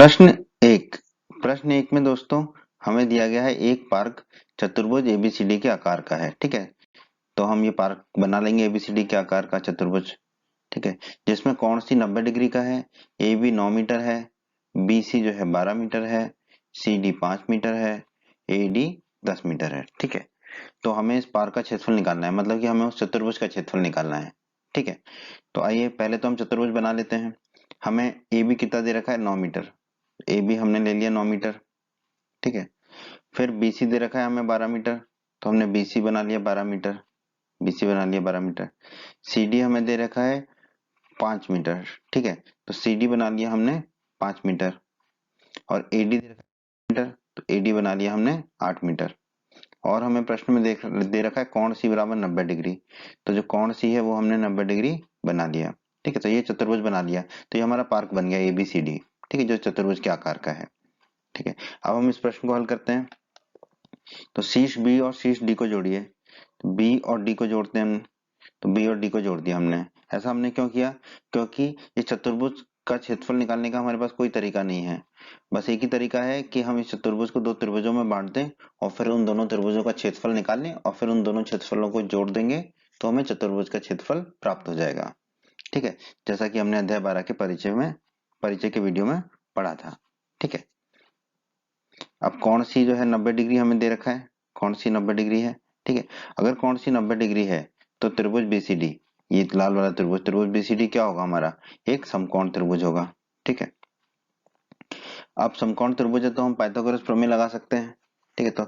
प्रश्न एक प्रश्न एक में दोस्तों हमें दिया गया है एक पार्क चतुर्भुज एबीसीडी के आकार का है। ठीक है, तो हम ये पार्क बना लेंगे एबीसीडी के आकार का चतुर्भुज। ठीक है, जिसमें कौन सी 90 डिग्री का है, ए बी 9 मीटर है, बी सी जो है 12 मीटर है, सी डी 5 मीटर है, ए डी 10 मीटर है। ठीक है, तो हमें इस पार्क का क्षेत्रफल निकालना है, मतलब कि हमें उस चतुर्भुज का क्षेत्रफल निकालना है। ठीक है, तो आइए पहले तो हम चतुर्भुज बना लेते हैं। हमें ए बी कितना दे रखा है, 9 मीटर। ए बी हमने ले लिया 9 मीटर। ठीक है, फिर बीसी दे रखा है हमें 12 मीटर, तो हमने बीसी बना लिया 12 मीटर। बीसी बना लिया 12 मीटर। सीडी हमें दे रखा है 5 मीटर। ठीक है, तो सीडी बना लिया हमने 5 मीटर। और एडी दे रखा है मीटर, तो एडी बना लिया हमने 8 मीटर। और हमें प्रश्न में दे रखा है कोण सी बराबर 90 डिग्री, तो जो कोण सी है वो हमने 90 डिग्री बना लिया। ठीक है, तो ये चतुर्भुज बना लिया, तो ये हमारा पार्क बन गया एबीसीडी। ठीक है, जो चतुर्भुज के आकार का है। ठीक है, अब हम इस प्रश्न को हल करते हैं। तो शीर्ष बी और शीर्ष डी को जोड़िए। तो बी और डी को जोड़ते हैं हम, तो बी और डी को जोड़ दिया हमने। ऐसा हमने क्यों किया, क्योंकि ये चतुर्भुज का क्षेत्रफल निकालने का हमारे पास कोई तरीका नहीं है। बस एक ही तरीका है कि हम इस चतुर्भुज को दो त्रिभुजों में बांट दें और फिर उन दोनों त्रिभुजों का क्षेत्रफल निकाल लें और फिर उन दोनों क्षेत्रफलों को जोड़ देंगे, तो हमें चतुर्भुज का क्षेत्रफल प्राप्त हो जाएगा। ठीक है, जैसा कि हमने अध्याय 12 के परिचय के वीडियो में पढ़ा था। ठीक है, अब कौन सी जो है 90 डिग्री हमें दे रखा है, कौन सी 90 डिग्री है। ठीक है, अगर कौन सी 90 डिग्री है तो त्रिभुज बीसीडी, ये लाल वाला त्रिभुज, त्रिभुज बीसीडी क्या होगा हमारा, एक समकोण त्रिभुज होगा। ठीक है, अब समकोण त्रिभुज है तो हम पाइथागोरस प्रमेय लगा सकते हैं। ठीक है, तो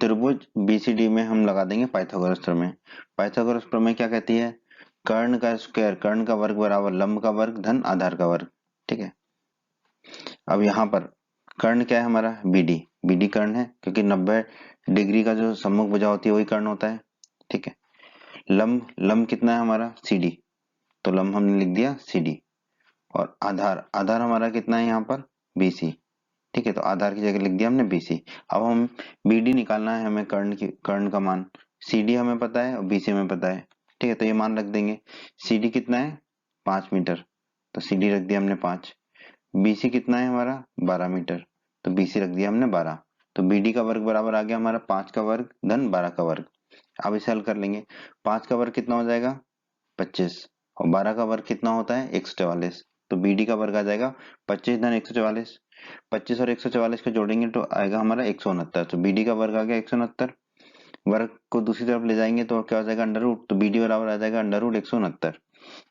त्रिभुज बीसीडी में हम लगा देंगे पाइथागोरस प्रमेय। पाइथागोरस प्रमेय क्या कहती है, कर्ण का स्क्वायर, कर्ण का वर्ग बराबर लंब का वर्ग धन आधार का वर्ग। ठीक है, अब यहाँ पर कर्ण क्या है हमारा, बीडी। बीडी कर्ण है क्योंकि 90 डिग्री का जो सम्मुख भुजा होती है वही कर्ण होता है। ठीक है, लंब, लंब कितना है हमारा, सीडी, तो लंब हमने लिख दिया सीडी। और आधार, आधार हमारा कितना है यहाँ पर, बीसी। ठीक है, तो आधार की जगह लिख दिया हमने बीसी। अब हम बीडी निकालना है हमें, कर्ण का मान। सीडी हमें पता है और बीसी हमें पता है। ठीक है, तो ये मान रख देंगे। सीडी कितना है, 5 मीटर, तो सीडी रख दिया हमने 5। बीसी कितना है हमारा, 12 मीटर, तो बीसी रख दिया हमने 12। तो बीडी का वर्ग बराबर आ गया हमारा 5 का वर्ग धन 12 का वर्ग। अब इसे हल कर लेंगे। 5 का वर्ग कितना हो जाएगा, 25, और 12 का वर्ग कितना होता है, 144। तो बीडी का वर्ग आ जाएगा 25 धन 144। 25 और 144 को जोड़ेंगे तो आएगा हमारा 169। तो बीडी का वर्ग आ गया 169। वर्ग को दूसरी तरफ ले जाएंगे तो क्या हो जाएगा, अंडर रूट, तो बीडी बराबर आ जाएगा अंडर रूट 169।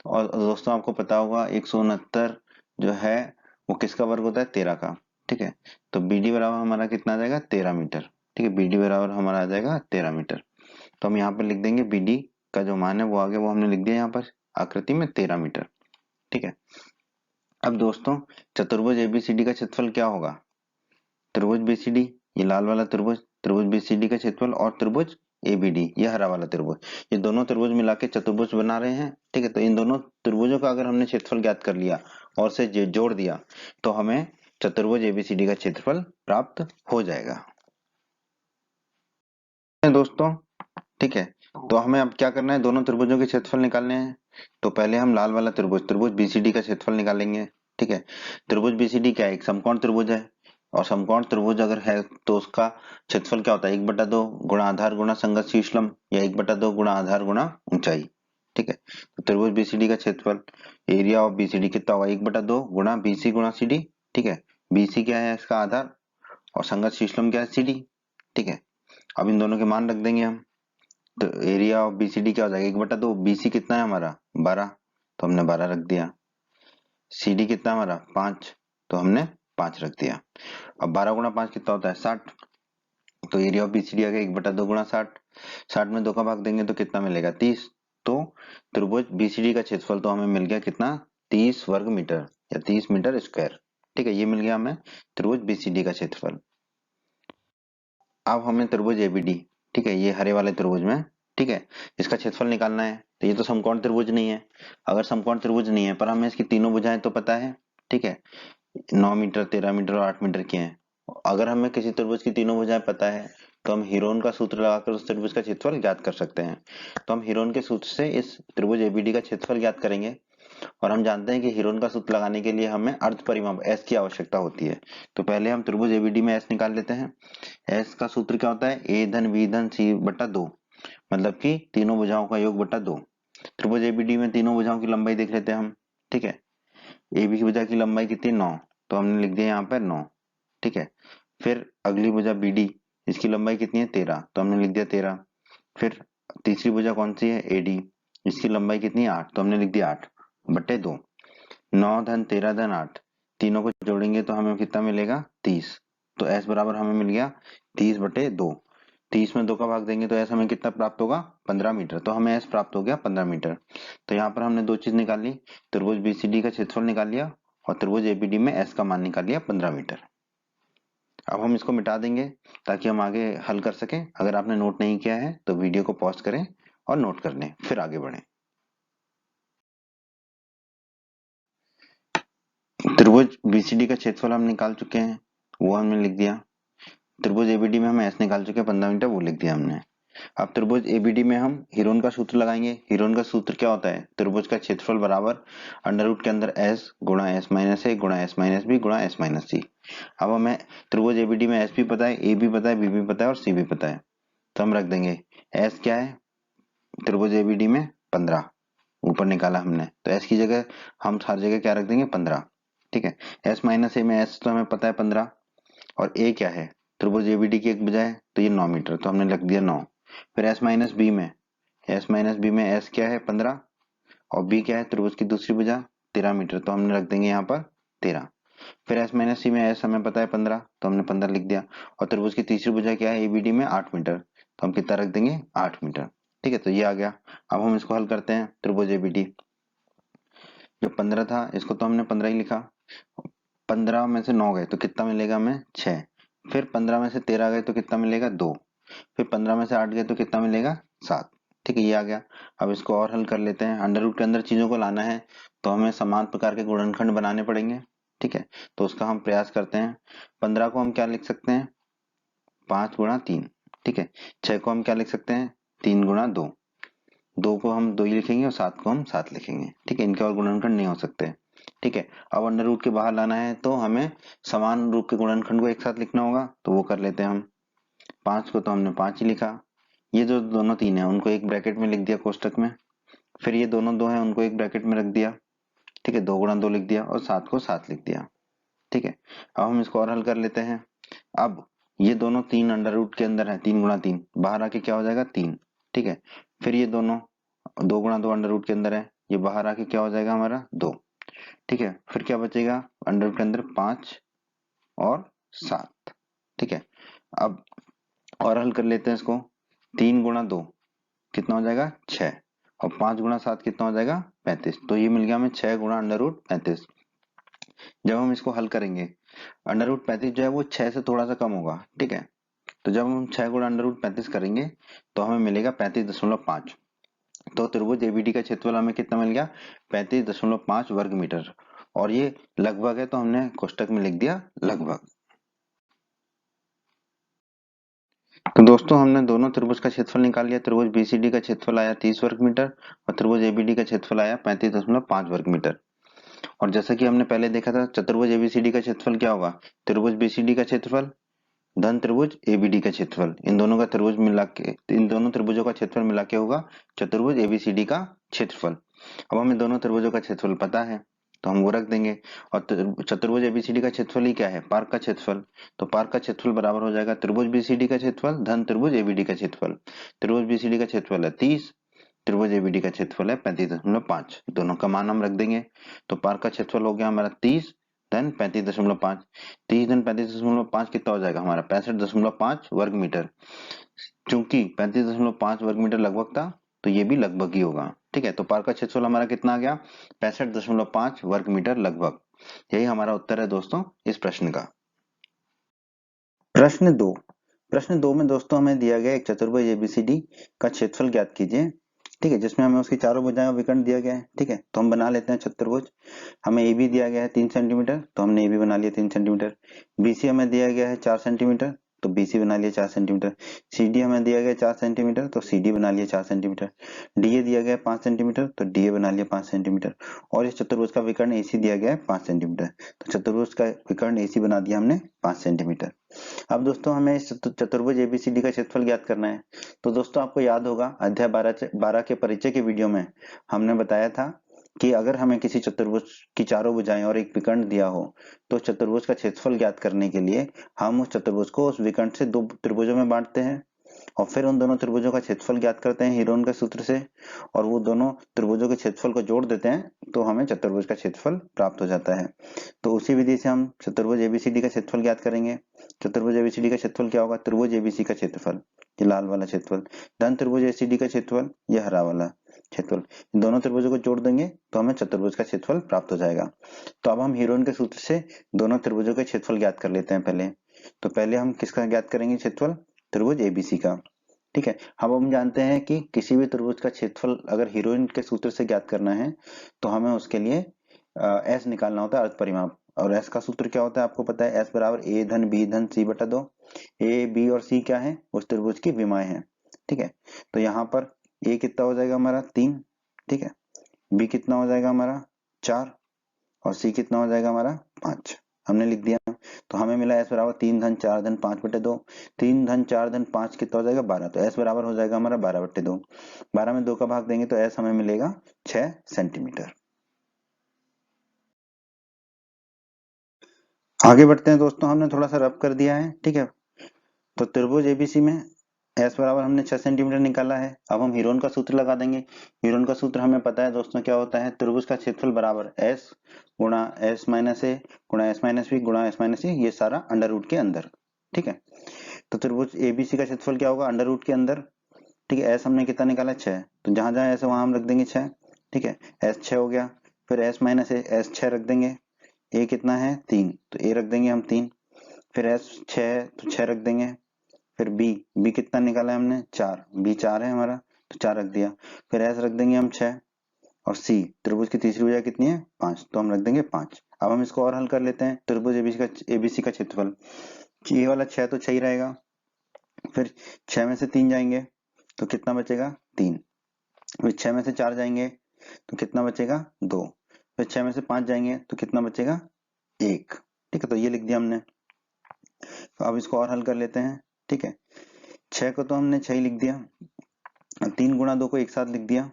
और दोस्तों आपको पता होगा 169 जो है वो किसका वर्ग होता है, 13 का। ठीक है, तो बीडी बराबर हमारा कितना आ जाएगा, 13 मीटर। ठीक है, बीडी बराबर हमारा आ जाएगा 13 मीटर। तो हम यहाँ पर लिख देंगे बीडी का जो मान है वो आ गया, वो हमने लिख दिया यहाँ पर आकृति में 13 मीटर। ठीक है, अब दोस्तों चतुर्भुज एबीसीडी का क्षेत्रफल क्या होगा, त्रिभुज बीसीडी, ये लाल वाला त्रिभुज, त्रिभुज बीसीडी का क्षेत्रफल, और त्रिभुज एबीडी, ये हरा वाला त्रिभुज, ये दोनों त्रिभुज मिला के चतुर्भुज बना रहे हैं। ठीक है, तो इन दोनों त्रिभुजों का अगर हमने क्षेत्रफल ज्ञात कर लिया और से जोड़ दिया तो हमें चतुर्भुज एबीसीडी का क्षेत्रफल प्राप्त हो जाएगा दोस्तों। ठीक है, तो हमें अब क्या करना है, दोनों त्रिभुजों के क्षेत्रफल निकालने हैं। तो पहले हम लाल वाला त्रिभुज, त्रिभुज बीसीडी का क्षेत्रफल निकालेंगे। ठीक है, त्रिभुज बीसीडी क्या है, एक समकोण त्रिभुज है, और समकोण त्रिभुज अगर है तो उसका क्षेत्रफल क्या होता है, 1/2 गुणा आधार गुणा संगत शीर्ष लंब, या 1/2 गुणा आधार गुणा ऊंचाई। ठीक है, तो त्रिभुज बीसीडी का क्षेत्रफल, एरिया ऑफ बीसीडी कितना होगा, 1/2 गुणा बीसी गुणा सीडी। ठीक है, बीसी क्या है इसका आधार, और संगत शीर्ष लंब क्या है, सीडी। ठीक है, अब इन दोनों के मान रख देंगे हम। तो एरिया ऑफ बीसीडी क्या हो जाएगा, 1/2, बीसी कितना है हमारा 12, तो हमने 12 रख दिया। सीडी कितना हमारा 5, तो हमने 5 रख दिया। अब 12 गुणा 5 कितना होता है, 60। तो एरिया ऑफ बीसीडी आ गया 1/2 गुणा 60। 60 में 2 का भाग देंगे तो कितना मिलेगा, 30। तो त्रिभुज बीसीडी का क्षेत्रफल तो हमें मिल गया कितना, 30 वर्ग मीटर या 30 मीटर स्क्वायर। ठीक है, ये मिल गया हमें त्रिभुज बीसीडी का क्षेत्रफल। अब हमें त्रिभुज एबीडी, ठीक है, ये हरे वाले त्रिभुज में, ठीक है, इसका क्षेत्रफल निकालना है। तो ये तो समकोण त्रिभुज नहीं है। अगर समकोण त्रिभुज नहीं है पर हमें इसकी तीनों भुजाएं तो पता है। ठीक है, 9 मीटर, 13 मीटर और 8 मीटर की हैं। अगर हमें किसी त्रिभुज की तीनों भुजाएं पता है तो हम हीरोन का सूत्र लगाकर उस त्रिभुज का क्षेत्रफल ज्ञात कर सकते हैं। तो हम हीरोन के सूत्र से इस त्रिभुज एबीडी का क्षेत्रफल ज्ञात करेंगे। और हम जानते हैं कि हीरोन का सूत्र लगाने के लिए हमें अर्ध परिमाप एस की आवश्यकता होती है। तो पहले हम त्रिभुज एबीडी में एस निकाल लेते हैं। एस का सूत्र क्या होता है, ए धन बी धन सी बटा 2, मतलब कि तीनों भुजाओं का योग बटा 2। त्रिभुज एबीडी में तीनों भुजाओं की लंबाई देख लेते हैं हम। ठीक है, ए बी की भुजा की लंबाई कितनी, 9, तो हमने लिख दिया यहाँ पर 9। ठीक है, फिर अगली भुजा बी डी, इसकी लंबाई कितनी है 13, तो हमने लिख दिया 13। फिर तीसरी भुजा कौन सी है, ए डी, इसकी लंबाई कितनी है 8, तो हमने लिख दिया 8 बटे 2। 9 धन 13 धन 8, तीनों को जोड़ेंगे तो हमें कितना मिलेगा 30। तो एस बराबर हमें मिल गया 30 बटे 2। 30 में 2 का भाग देंगे तो एस हमें कितना प्राप्त होगा, 15 मीटर। तो हमें एस प्राप्त हो गया 15 मीटर। तो यहाँ पर हमने दो चीज निकाल ली, त्रिभुज बीसीडी का क्षेत्रफल निकाल लिया और त्रिभुज एबीडी में एस का मान निकाल लिया 15 मीटर। अब हम इसको मिटा देंगे ताकि हम आगे हल कर सकें। अगर आपने नोट नहीं किया है तो वीडियो को पॉज करें और नोट कर लें, फिर आगे बढ़ें। त्रिभुज बीसीडी का क्षेत्रफल हम निकाल चुके हैं, वो हमने लिख दिया। त्रिभुज एबीडी में हम एस निकाल चुके हैं 15 मीटर, वो लिख दिया हमने। अब त्रिभुज एबीडी में हम हीरोन का सूत्र लगाएंगे। हीरोन का सूत्र क्या होता है, त्रिभुज का क्षेत्रफल बराबर अंडर रूट के अंदर एस गुणा एस माइनस ए गुणा एस माइनस बी गुणा एस माइनस सी। अब हमें त्रिभुज एबीडी में एस भी पता है, ए भी पता है, बी भी पता है और सी भी पता है। तो हम रख देंगे एस क्या है त्रिभुज एबीडी में 15, ऊपर निकाला हमने, तो एस की जगह हम हर जगह क्या रख देंगे 15। ठीक है, एस माइनस ए में एस तो हमें पता है 15, और ए क्या है त्रिभुज एबीडी की एक बजाय तो ये 9 मीटर, तो हमने लिख दिया 9। फिर एस माइनस बी में, एस माइनस बी में एस क्या है 15 और बी क्या है त्रिभुज की दूसरी भुजा 13 मीटर, तो हमने रख देंगे यहाँ पर 13। फिर एस माइनस सी में एस हमें पता है 15, तो हमने 15 लिख दिया। और त्रिभुज की तीसरी भुजा क्या है एबीडी में 8 मीटर, तो हम कितना रख देंगे 8 मीटर। ठीक है, तो ये आ गया। अब हम इसको हल करते हैं। त्रिभुज एबीडी जो 15 था इसको तो हमने 15 ही लिखा, 15 में से 9 गए तो कितना मिलेगा हमें 6। फिर 15 में से 13 गए तो कितना मिलेगा 2। फिर 15 में से 8 गए तो कितना मिलेगा 7। ठीक है, ये आ गया। अब इसको और हल कर लेते हैं। अंडर रूट के अंदर चीजों को लाना है तो हमें समान प्रकार के गुणनखंड बनाने पड़ेंगे। ठीक है, तो उसका हम प्रयास करते हैं। 15 को हम क्या लिख सकते हैं 5 गुणा 3। ठीक है, 6 को हम क्या लिख सकते हैं 3 गुणा 2। 2 को हम 2 ही लिखेंगे और 7 को हम 7 लिखेंगे। ठीक है, इनके और गुणनखंड नहीं हो सकते। ठीक है, अब अंडर रूट के बाहर लाना है तो हमें समान रूप के गुणनखंड को एक साथ लिखना होगा, तो वो कर लेते हैं हम। 5 को तो हमने 5 ही लिखा, ये जो दोनों 3 है उनको एक ब्रैकेट में लिख दिया कोष्टक में, फिर ये दोनों 2 है उनको एक ब्रैकेट में रख दिया। ठीक है, 2 गुणा 2 लिख दिया और 7 को 7 लिख दिया। ठीक है, अब हम इसको और हल कर लेते हैं। अब ये दोनों 3 अंडर रूट के अंदर है, 3 गुणा 3 बाहर आके क्या हो जाएगा 3। ठीक है, फिर ये दोनों 2 गुणा 2 अंडर रूट के अंदर है, ये बाहर आके क्या हो जाएगा हमारा 2। ठीक है, फिर क्या बचेगा अंडर रूट के अंदर 5 और 7। ठीक है, अब और हल कर लेते हैं इसको। 3 गुणा 2 कितना हो जाएगा 6 और 5 गुणा 7 कितना हो जाएगा 35। तो ये मिल गया हमें 6 गुणा अंडर रूट 35। जब हम इसको हल करेंगे अंडर रूट 35 जो है वो 6 से थोड़ा सा कम होगा। ठीक है, तो जब हम 6 गुणा अंडर रूट 35 करेंगे तो हमें मिलेगा 35.5। तो त्रिभुज एबीडी का क्षेत्रफल हमें कितना मिल गया 35.5 वर्ग मीटर। और ये लगभग है तो हमने कोष्टक में लिख दिया लगभग। तो दोस्तों हमने दोनों त्रिभुज का क्षेत्रफल निकाल लिया। त्रिभुज बीसीडी का क्षेत्रफल आया 30 वर्ग मीटर और त्रिभुज एबीडी का क्षेत्रफल आया 35.5 वर्ग मीटर। और जैसा कि हमने पहले देखा था चतुर्भुज एबीसीडी का क्षेत्रफल क्या होगा, त्रिभुज बीसीडी का क्षेत्रफल धन त्रिभुज एबीडी का क्षेत्रफल, इन दोनों का त्रिभुज मिला के, इन दोनों त्रिभुजों का क्षेत्रफल मिला के होगा चतुर्भुज एबीसीडी का क्षेत्रफल। अब हमें दोनों त्रिभुजों का क्षेत्रफल पता है तो हम वो रख देंगे। और चतुर्भुज एबीसीडी का क्षेत्रफल ही क्या है पार्क का क्षेत्रफल, तो पार्क का क्षेत्रफल बराबर हो जाएगा त्रिभुज बीसीडी का क्षेत्रफल धन त्रिभुज एबीडी का क्षेत्रफल। त्रिभुज बीसीडी का क्षेत्रफल है 30, त्रिभुज एबीडी का क्षेत्रफल है 35.5, दोनों का मान हम रख देंगे। तो पार्क का क्षेत्रफल हो गया हमारा 30 धन 35.5। 30 धन 35.5 कितना हो जाएगा हमारा 65.5 वर्ग मीटर। चूंकि 35.5 वर्ग मीटर लगभग था तो ये भी लगभग ही होगा। ठीक है, तो पार्क का क्षेत्रफल हमारा कितना आ गया 65.5 वर्ग मीटर लगभग। यही हमारा उत्तर है दोस्तों इस प्रश्न का। प्रश्न 2 में दोस्तों हमें दिया गया एक चतुर्भुज एबीसीडी का क्षेत्रफल ज्ञात कीजिए। ठीक है, जिसमें हमें उसकी चारों भुजाएं और विकर्ण दिया गया है। ठीक है, तो हम बना लेते हैं चतुर्भुज। हमें ए बी दिया गया है 3 सेंटीमीटर, तो हमने ए बी बना लिया 3 सेंटीमीटर। बीसी हमें दिया गया है 4 सेंटीमीटर, तो BC बना लिया 4 सेंटीमीटर। CD हमें दिया गया 4 सेंटीमीटर, तो CD बना लिया 4 सेंटीमीटर। DA दिया गया 5 सेंटीमीटर, तो DA बना लिया 5 सेंटीमीटर। और इस चतुर्भुज का विकर्ण AC दिया गया है 5 सेंटीमीटर, तो चतुर्भुज का विकर्ण AC बना दिया हमने 5 सेंटीमीटर। अब दोस्तों हमें इस चतुर्भुज ABCD का क्षेत्रफल ज्ञात करना है। तो दोस्तों आपको याद होगा अध्याय 12 के परिचय के वीडियो में हमने बताया था कि अगर हमें किसी चतुर्भुज की चारों भुजाएं और एक विकर्ण दिया हो तो चतुर्भुज का क्षेत्रफल ज्ञात करने के लिए हम उस चतुर्भुज को उस विकर्ण से दो त्रिभुजों में बांटते हैं और फिर उन दोनों त्रिभुजों का क्षेत्रफल ज्ञात करते हैं हीरोन के सूत्र से, और वो दोनों त्रिभुजों के क्षेत्रफल को जोड़ देते हैं तो हमें चतुर्भुज का क्षेत्रफल प्राप्त हो जाता है। तो उसी विधि से हम चतुर्भुज एबीसीडी का क्षेत्रफल ज्ञात करेंगे। चतुर्भुज एबीसीडी का क्षेत्रफल क्या होगा? त्रिभुज एबीसी का क्षेत्रफल, ये लाल वाला क्षेत्रफल, धन त्रिभुज एसीडी का क्षेत्रफल, ये हरा वाला क्षेत्रफल। इन दोनों त्रिभुजों को जोड़ देंगे तो हमें चतुर्भुज का क्षेत्रफल प्राप्त हो जाएगा। तो अब हम हीरोन के सूत्र से दोनों त्रिभुजों के क्षेत्रफल ज्ञात कर लेते हैं पहले। तो पहले हम किसका ज्ञात करेंगे क्षेत्रफल? त्रिभुज एबीसी का। ठीक है, अब हम जानते हैं कि किसी भी त्रिभुज का क्षेत्रफल अगर हीरोइन के सूत्र से ज्ञात करना है तो हमें उसके लिए एस निकालना होता है, अर्ध परिमाप। और एस का सूत्र क्या होता है आपको पता है, एस बराबर ए धन बी धन सी बटा 2। ए बी और सी क्या है? उस त्रिभुज की विमाएं हैं। ठीक है, तो यहाँ पर ए कितना हो जाएगा हमारा 3, ठीक है, बी कितना हो जाएगा हमारा 4 और सी कितना हो जाएगा हमारा 5। हमने लिख दिया। तो हमें मिला एस बराबर 3 धन 4 धन 5 बटे 2। 3 धन 4 धन 5 कितना हो जाएगा 12, तो एस बराबर हो जाएगा हमारा 12 बटे 2। 12 में 2 का भाग देंगे तो एस हमें मिलेगा 6 सेंटीमीटर। आगे बढ़ते हैं दोस्तों, हमने थोड़ा सा रब कर दिया है। ठीक है, तो त्रिभुज एबीसी में एस बराबर हमने 6 सेंटीमीटर निकाला है। अब हम हीरोन का सूत्र लगा देंगे। हीरोन का सूत्र हमें पता है दोस्तों क्या होता है, त्रिभुज का क्षेत्रफल बराबर एस गुणा एस माइनस ए गुणा एस माइनस बी गुणा एस माइनस सी, ये सारा अंडर रूट के अंदर। ठीक है, तो त्रिभुज एबीसी का क्षेत्रफल क्या होगा? अंडर रूट के अंदर। ठीक है, एस हमने कितना निकाला 6, तो जहां जहां एस है वहां हम रख देंगे 6। ठीक है, एस 6 हो गया। फिर एस माइनस ए, एस 6 रख देंगे। ए कितना है 3, तो ए रख देंगे हम 3। फिर एस 6 है तो 6 रख देंगे। फिर बी, बी कितना निकाला है हमने 4, बी 4 है हमारा, तो 4 रख दिया। फिर एस रख देंगे हम 6 और सी, त्रिभुज की तीसरी भुजा कितनी है 5, तो हम रख देंगे 5। अब हम इसको और हल कर लेते हैं। त्रिभुज एबीसी का क्षेत्रफल, ये वाला 6 तो 6 ही रहेगा। फिर 6 में से 3 जाएंगे तो कितना बचेगा 3। फिर 6 में से 4 जाएंगे तो कितना बचेगा 2। फिर 6 में से 5 जाएंगे तो कितना बचेगा 1। ठीक है, तो ये लिख दिया हमने। तो अब इसको और हल कर लेते हैं। ठीक है, 6 को तो हमने 6 ही लिख दिया, 3 गुणा 2 को एक साथ लिख दिया।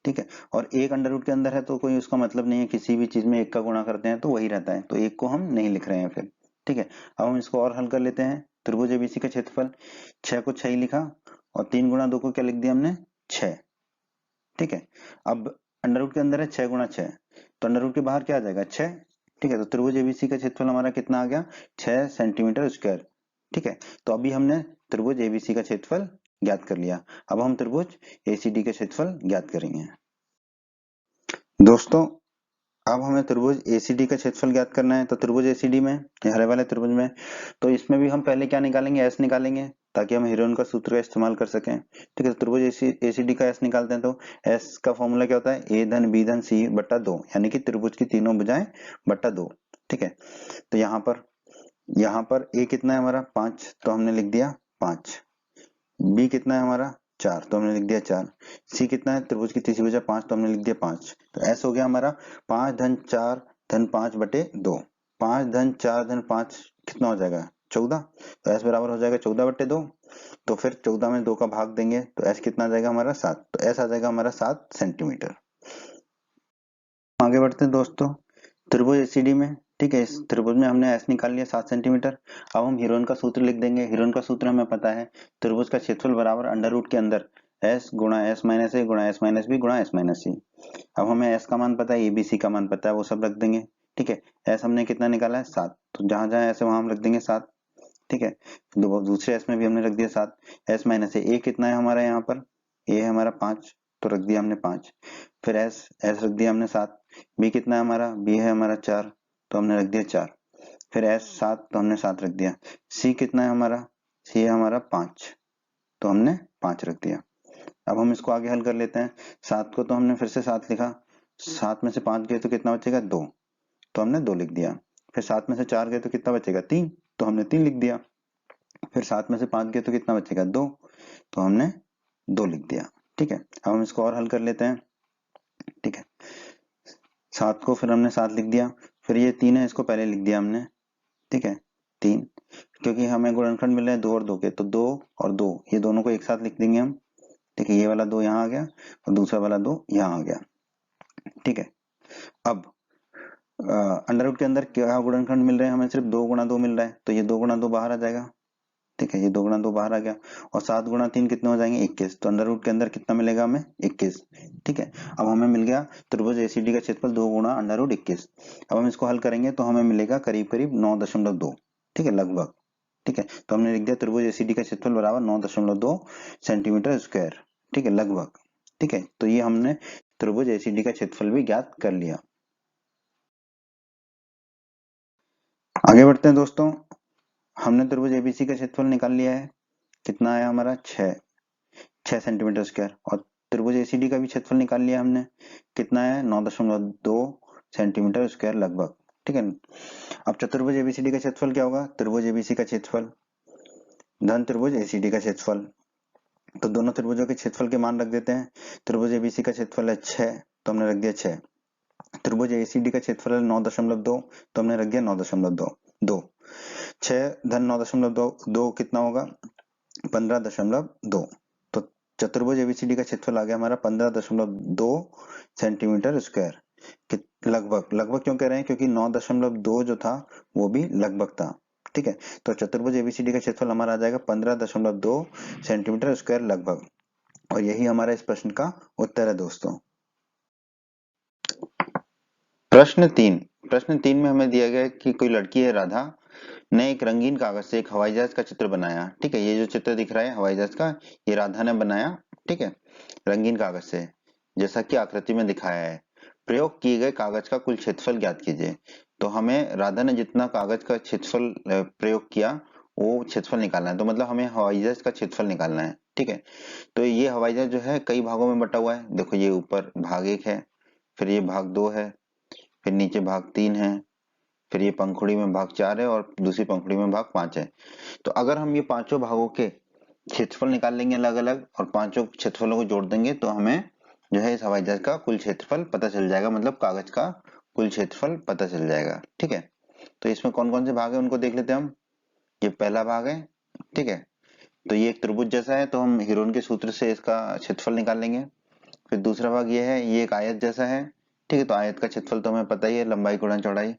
ठीक है, और एक अंडर रूट के अंदर है तो कोई उसका मतलब नहीं है, किसी भी चीज में एक का गुणा करते हैं तो वही रहता है, तो एक को हम नहीं लिख रहे हैं फिर। ठीक है, अब हम इसको और हल कर लेते हैं। त्रिभुज एबीसी का क्षेत्रफल, 6 को 6 ही लिखा और 3 गुणा 2 को क्या लिख दिया हमने 6। ठीक है, अब अंडर रूट के अंदर है 6 गुणा 6, तो अंडर रूट के बाहर क्या आ जाएगा 6। ठीक है, तो त्रिभुज एबीसी का क्षेत्रफल हमारा कितना आ गया 6 सेंटीमीटर स्क्वायर। ठीक है, तो अभी हमने त्रिभुज एबीसी का क्षेत्रफल ज्ञात कर लिया। अब हम त्रिभुज एसीडी का क्षेत्रफल ज्ञात करेंगे। दोस्तों अब हमें त्रिभुज एसीडी का क्षेत्रफल ज्ञात करना है। तो त्रिभुज एसीडी में, हरे वाले त्रिभुज में, तो इसमें भी हम पहले क्या निकालेंगे, एस निकालेंगे, ताकि हम हीरोइन का सूत्र का इस्तेमाल कर सकें। ठीक है, तो त्रिभुज एसीडी का एस निकालते हैं। तो एस का फॉर्मूला क्या होता है, ए धन बी धन सी बट्टा 2, यानी कि त्रिभुज की तीनों भुजाएं बट्टा 2। ठीक है, तो यहाँ पर ए कितना है हमारा 5, तो हमने लिख दिया 5। बी कितना है हमारा 4, तो हमने लिख दिया 4। सी कितना है, त्रिभुज की तीसरी भुजा 5, तो हमने लिख दिया 5। तो एस हो गया हमारा 5 धन 4 धन 5 बटे 2। 5 धन 4 धन 5 कितना हो जाएगा 14, तो एस बराबर हो जाएगा 14 बटे 2। तो फिर 14 में 2 का भाग देंगे तो एस कितना आ जाएगा हमारा 7, तो एस आ जाएगा हमारा 7 सेंटीमीटर। आगे बढ़ते हैं दोस्तों त्रिभुज एसीडी में। ठीक है, इस त्रिभुज में हमने एस निकाल लिया 7 सेंटीमीटर। अब हम हीरोइन का सूत्र लिख देंगे। हीरोइन का सूत्र हमें पता है, त्रिभुज का क्षेत्रफल बराबर अंडर रूट के अंदर एस गुणा एस माइनस ए गुणा एस माइनस बी गुणा एस माइनस सी। अब हमें एस का मान पता है, एबीसी का मान पता है, वो सब रख देंगे। ठीक है, एस हमने कितना निकाला है 7, तो जहां जहां एस है वहां हम रख देंगे 7। ठीक है, दूसरे एस में भी हमने रख दिया 7। एस माइनस ए कितना है हमारा, यहाँ पर ए है हमारा 5, तो रख दिया हमने 5। फिर एस रख दिया हमने 7। बी कितना है हमारा, बी है हमारा 4, तो हमने रख दिया 4। फिर एस 7, तो हमने 7 रख दिया। सी कितना है हमारा, सी है हमारा 5, तो हमने 5 रख दिया। अब हम इसको आगे हल कर लेते हैं। 7 को तो हमने फिर से 7 लिखा, 7 में से 5 गए तो कितना बचेगा 2, तो हमने 2 लिख दिया। फिर 7 में से 4 गए तो कितना बचेगा 3, तो हमने 3 लिख दिया। फिर 7 में से 5 गए तो कितना बचेगा 2, तो हमने 2 लिख दिया। ठीक है, अब हम इसको और हल कर लेते हैं। ठीक है, 7 को फिर हमने 7 लिख दिया, फिर ये 3 है इसको पहले लिख दिया हमने। ठीक है, 3, क्योंकि हमें गुणनखंड मिल रहे हैं 2 और 2 के, तो 2 और 2 ये दोनों को एक साथ लिख देंगे हम। ठीक है, ये वाला 2 यहाँ आ गया और दूसरा वाला 2 यहाँ आ गया। ठीक है, अब अंडर रूट के अंदर क्या गुणनखंड मिल रहे हैं हमें, सिर्फ 2 गुणा 2 मिल रहा है, तो ये 2 गुणा 2 बाहर आ जाएगा। ठीक है, ये 2 गुणा 2 बाहर आ गया, और 7 गुणा 3 कितने हो जाएंगे 21, तो अंडर रूट के अंदर कितना मिलेगा हमें 21। ठीक है, अब हमें मिल गया त्रिभुज एसीडी का क्षेत्रफल 2 गुणा अंडर रूट 21। अब हम इसको हल करेंगे तो हमें मिलेगा करीब करीब 9.2। ठीक है, लगभग। ठीक है, तो हमने लिख दिया त्रिभुज एसीडी का क्षेत्रफल बराबर 9.2 सेंटीमीटर स्क्वायर। ठीक है, लगभग। ठीक है, तो ये हमने त्रिभुज एसीडी का क्षेत्रफल भी ज्ञात कर लिया। आगे बढ़ते हैं दोस्तों, हमने त्रिभुज एबीसी का क्षेत्रफल निकाल लिया है, कितना आया हमारा 6 सेंटीमीटर स्क्वायर, और त्रिभुज एसीडी का भी क्षेत्रफल निकाल लिया हमने, कितना है 9.2 सेंटीमीटर स्क्वायर लगभग। ठीक है, अब चतुर्भुज एबीसीडी का क्षेत्रफल क्या होगा, त्रिभुज एबीसी का क्षेत्रफल धन त्रिभुज एसीडी का क्षेत्रफल, तो दोनों त्रिभुजों के क्षेत्रफल के मान रख देते हैं। त्रिभुज एबीसी का क्षेत्रफल है 6, तो हमने रख दिया 6। त्रिभुज एसीडी का क्षेत्रफल है 9.2, तो हमने रख दिया 9.2। 6 धन 9.2 कितना होगा 15.2, तो चतुर्भुज एबीसीडी का क्षेत्रफल आ गया हमारा 15.2 सेंटीमीटर स्क्वायर। लगभग लगभग क्यों कह रहे हैं, क्योंकि 9.2 जो था वो भी लगभग था। ठीक है, तो चतुर्भुज एबीसीडी का क्षेत्रफल हमारा आ जाएगा 15.2 सेंटीमीटर स्क्वायर लगभग, और यही हमारा इस प्रश्न का उत्तर है दोस्तों। प्रश्न 3 में हमें दिया गया है कि कोई लड़की है राधा ने एक रंगीन कागज से एक हवाई जहाज का चित्र बनाया। ठीक है, ये जो चित्र दिख रहा है हवाई जहाज का, ये राधा ने बनाया। ठीक है, रंगीन कागज से, जैसा कि आकृति में दिखाया है। प्रयोग किए गए कागज का कुल क्षेत्रफल ज्ञात कीजिए। तो हमें राधा ने जितना कागज का क्षेत्रफल प्रयोग किया वो क्षेत्रफल निकालना है, तो मतलब हमें हवाई जहाज का क्षेत्रफल निकालना है। ठीक है, तो ये हवाई जहाज जो है कई भागों में बटा हुआ है। देखो, ये ऊपर भाग 1 है, फिर ये भाग 2 है, फिर नीचे भाग 3 है, फिर ये पंखुड़ी में भाग 4 है, और दूसरी पंखुड़ी में भाग 5 है। तो अगर हम ये पांचों भागों के क्षेत्रफल निकाल लेंगे अलग अलग, और पांचों क्षेत्रफलों को जोड़ देंगे, तो हमें जो है इस हवाई जहाज का कुल क्षेत्रफल पता चल जाएगा, मतलब कागज का कुल क्षेत्रफल पता चल जाएगा। ठीक है, तो इसमें कौन कौन से भाग है उनको देख लेते हैं हम। ये पहला भाग है। ठीक है, तो ये एक त्रिभुज जैसा है, तो हम हीरोन के सूत्र से इसका क्षेत्रफल निकाल लेंगे। फिर दूसरा भाग ये है, ये एक आयत जैसा है। ठीक है, तो आयत का क्षेत्रफल तो हमें पता ही है, लंबाई गुणा चौड़ाई।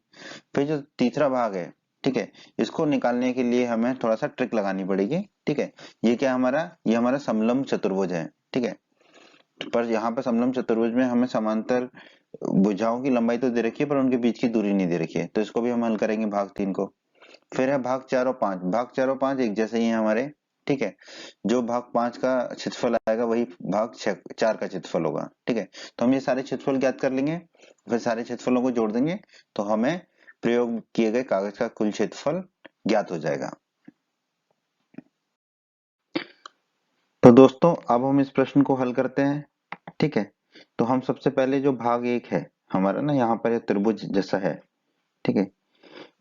फिर जो तीसरा भाग है, ठीक है, इसको निकालने के लिए हमें थोड़ा सा ट्रिक लगानी पड़ेगी। ठीक है, ये क्या हमारा, ये हमारा समलंब चतुर्भुज है। ठीक है, पर यहाँ पर समलंब चतुर्भुज में हमें समांतर भुजाओं की लंबाई तो दे रखी है, पर उनके बीच की दूरी नहीं दे रखी है, तो इसको भी हम हल करेंगे भाग 3 को। फिर है भाग 4 और 5, भाग 4 और 5 एक जैसे ही है हमारे। ठीक है, जो भाग 5 का क्षेत्रफल आएगा वही भाग 4 का क्षेत्रफल होगा। ठीक है, तो हम ये सारे क्षेत्रफल ज्ञात कर लेंगे, फिर सारे क्षेत्रफलों को जोड़ देंगे, तो हमें प्रयोग किए गए कागज का कुल क्षेत्रफल ज्ञात हो जाएगा। तो दोस्तों अब हम इस प्रश्न को हल करते हैं। ठीक है, तो हम सबसे पहले जो भाग 1 है हमारा ना, यहाँ पर त्रिभुज जैसा है। ठीक है,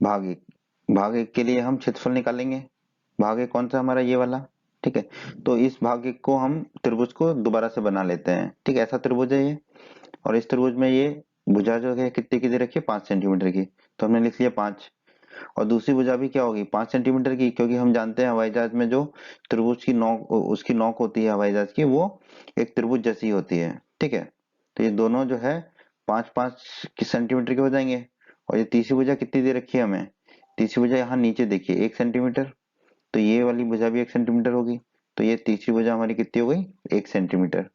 भाग 1 के लिए हम क्षेत्रफल निकालेंगे। भाग 1 कौन सा हमारा, ये वाला। ठीक है, तो इस भाग 1 को हम त्रिभुज को दोबारा से बना लेते हैं। ठीक है, ऐसा त्रिभुज है ये, और इस त्रिभुज में ये भुजा जो है कितने की दे रखी है 5 सेंटीमीटर की, तो हमने लिख लिया 5। और दूसरी भुजा भी क्या होगी 5 सेंटीमीटर की, क्योंकि हम जानते हैं हवाई जहाज में जो त्रिभुज की नोक, उसकी नोक होती है हवाई जहाज की, वो एक त्रिभुज जैसी होती है। ठीक है, तो ये दोनों जो है 5-5 सेंटीमीटर के हो जाएंगे। और ये तीसरी भुजा कितनी दे रखी है हमें, तीसरी भुजा यहाँ नीचे देखिए 1 सेंटीमीटर, तो ये वाली भुजा भी 1 सेंटीमीटर होगी, तो ये तीसरी भुजा हमारी कितनी हो गई 1 सेंटीमीटर।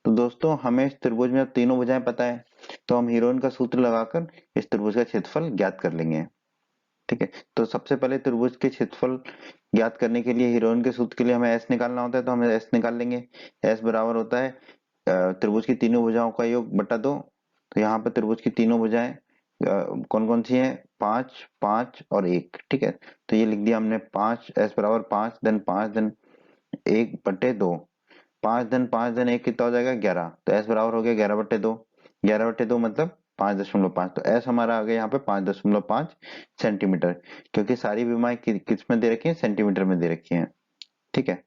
तो दोस्तों हमें इस त्रिभुज में अब तीनों भुजाएं पता है, तो हम हीरोइन का सूत्र लगाकर इस त्रिभुज का क्षेत्रफल ज्ञात कर लेंगे। ठीक है, तो सबसे पहले त्रिभुज के क्षेत्रफल ज्ञात करने के लिए हीरोइन के सूत्र के लिए हमें एस निकालना होता है, तो हम एस निकाल लेंगे। एस बराबर होता है त्रिभुज की तीनों भुजाओं का योग बटा 2। तो यहाँ पर त्रिभुज की तीनों भुजाएं कौन कौन सी हैं, 5, 5 और 1। ठीक है, तो ये लिख दिया हमने 5, एस बराबर 5 धन 5 धन 1/2। 5 धन 5 धन 1 कितना हो जाएगा 11, तो एस बराबर हो गया 11/2। 11/2 मतलब 5.5, तो एस हमारा आ गया यहाँ पे 5.5 सेंटीमीटर, क्योंकि सारी विमाएं किस में दे रखी है, सेंटीमीटर में दे रखी है। ठीक है,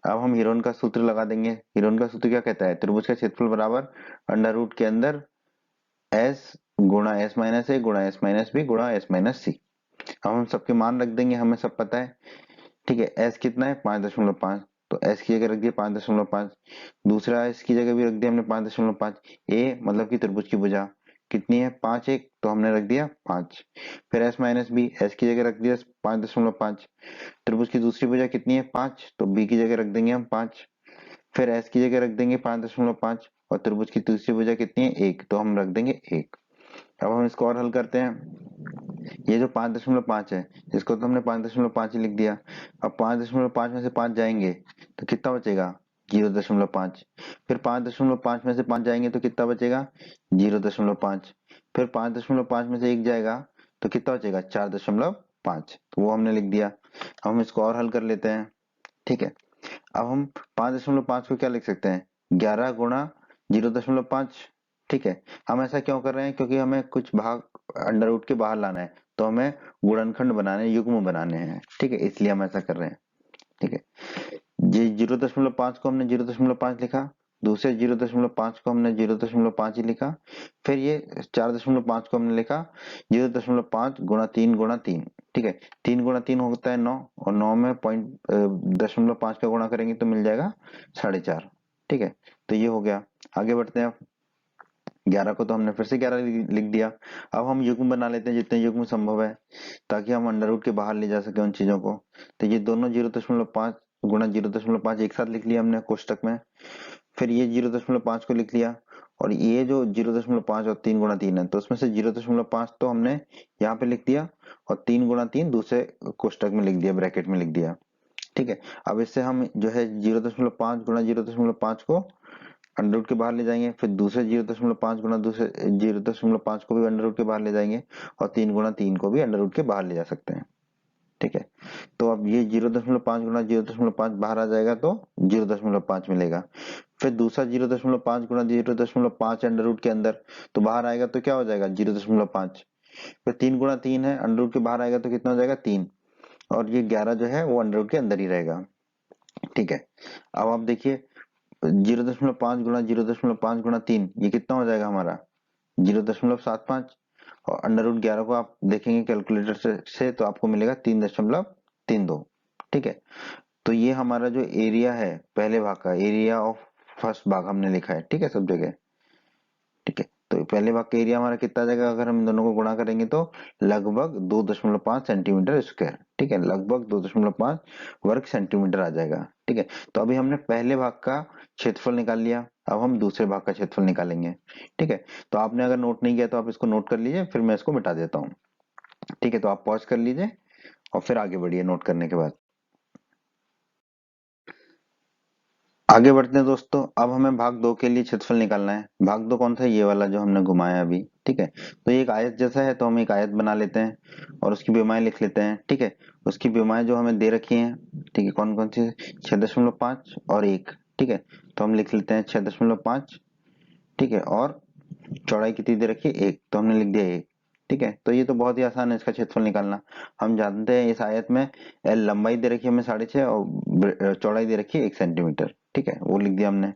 अब हम हीरोन का सूत्र लगा देंगे। हीरोन का सूत्र क्या कहता है, त्रिभुज का क्षेत्रफल बराबर अंडर रूट के अंदर एस गुणा एस माइनस ए गुणा एस माइनस बी गुणा एस माइनस सी। अब हम सबके मान रख देंगे, हमें सब पता है। ठीक है, एस कितना है 5.5, तो एस की जगह रख दिया 5.5, दूसरा एस की जगह भी रख दिया हमने 5.5। ए मतलब कि त्रिभुज की भुजा कितनी है 5 1, तो हमने रख दिया 5। फिर एस माइनस बी, एस की जगह रख दिया 5.5, त्रिभुज की दूसरी भुजा कितनी है 5, तो बी की जगह रख देंगे हम 5। फिर एस की जगह रख देंगे 5.5 और त्रिभुज की दूसरी भुजा कितनी है 1, तो हम रख देंगे 1। अब हम इसको और हल करते हैं। ये जो 5.5 है, इसको तो हमने 5.5 ही लिख दिया। अब 5.5 में से 5 जाएंगे तो कितना बचेगा 0.5। फिर 5.5 में से 5 जाएंगे तो कितना बचेगा 0.5। फिर 5.5 में से 1 जाएगा तो कितना बचेगा 4.5, तो वो हमने लिख दिया। अब हम इसको और हल कर लेते हैं। ठीक है, अब हम 5.5 को क्या लिख सकते हैं 11 गुणा 0.5। ठीक है, हम ऐसा क्यों कर रहे हैं, क्योंकि हमें कुछ भाग अंडर रूट के बाहर लाना है, तो हमें गुणनखंड बनाने, युग्म बनाने हैं। ठीक है, इसलिए हम ऐसा कर रहे हैं। ठीक है, जी 0.5 को हमने 0.5 लिखा, दूसरे 0.5 को हमने 0.5 ही लिखा, फिर ये 4.5 को हमने लिखा 0.5 गुणा 3 गुणा 3। ठीक है, 3 गुणा 3 होता है 9, और 9 में 0.5 का गुणा करेंगे तो मिल जाएगा 4.5। ठीक है, तो ये हो गया। आगे बढ़ते हैं। 11 को तो हमने फिर से 11 लिख दिया। अब हम युग्म बना लेते हैं जितने युग्म संभव है, ताकि हम अंडर रूट के बाहर ले जा सके उन चीजों को। तो ये दोनों 0.5 गुणा 0.5 एक साथ लिख लिया हमने कोष्टक में। फिर ये 0.5 को लिख लिया, और ये जो 0.5 और 3 गुणा 3 है, तो उसमें से 0.5 तो हमने यहाँ पे लिख दिया, और 3 गुणा 3 दूसरे कोष्टक में लिख दिया, ब्रैकेट में लिख दिया। ठीक है, अब इससे हम जो है 0.5 गुणा 0.5 को अंडर रूट के बाहर ले जाएंगे, फिर दूसरे 0.5 गुणा दूसरे 0.5 को भी अंडर रूट के बाहर ले जाएंगे, और 3 गुणा 3 को भी अंडर रूट के बाहर ले जा सकते हैं। ठीक है, तो अब ये 0.5 गुणा 0.5 बाहर आ जाएगा तो 0.5 मिलेगा। फिर दूसरा 0.5 गुणा 0.5 अंडर रूट के अंदर, तो बाहर आएगा तो क्या हो जाएगा 0.5। फिर 3 गुणा 3 है, अंडर रूट के बाहर आएगा तो कितना हो जाएगा 3, और ये 11 जो है वो अंडर रूट के अंदर ही रहेगा। ठीक है, अब आप देखिए 0.5 गुणा 0.5 गुणा 3, ये कितना हो जाएगा हमारा 0.75, और अंडर रूट 11 को आप देखेंगे कैलकुलेटर से तो आपको मिलेगा 3.32। ठीक है, तो ये हमारा जो एरिया है पहले भाग का, एरिया ऑफ फर्स्ट भाग हमने लिखा है। ठीक है, सब जगह। ठीक है, तो पहले भाग का एरिया हमारा कितना आ जाएगा, अगर हम इन दोनों को गुणा करेंगे तो लगभग 2.5 सेंटीमीटर स्क्वायर। ठीक है, लगभग 2.5 वर्ग सेंटीमीटर आ जाएगा। ठीक है, तो अभी हमने पहले भाग का क्षेत्रफल निकाल लिया, अब हम दूसरे भाग का क्षेत्रफल निकालेंगे। ठीक है, तो आपने अगर नोट नहीं किया तो आप इसको नोट कर लीजिए, फिर मैं इसको मिटा देता हूँ। ठीक है, तो आप पॉज कर लीजिए और फिर आगे बढ़िए नोट करने के बाद। आगे बढ़ते हैं दोस्तों। अब हमें भाग 2 के लिए क्षेत्रफल निकालना है। भाग 2 कौन सा है, ये वाला जो हमने घुमाया अभी। ठीक है, तो ये एक आयत जैसा है, तो हम एक आयत बना लेते हैं और उसकी विमाएं लिख लेते हैं। ठीक है, उसकी विमाएं जो हमें दे रखी हैं, ठीक है, कौन कौन सी, 6.5 और 1। ठीक है, तो हम लिख लेते हैं 6.5। ठीक है, और चौड़ाई कितनी दे रखी है 1, तो हमने लिख दिया 1। ठीक है, तो ये तो बहुत ही आसान है इसका क्षेत्रफल निकालना। हम जानते हैं इस आयत में एल लंबाई दे रखी है हमें 6.5, और चौड़ाई दे रखी है 1 सेंटीमीटर। ठीक है, वो लिख दिया हमने।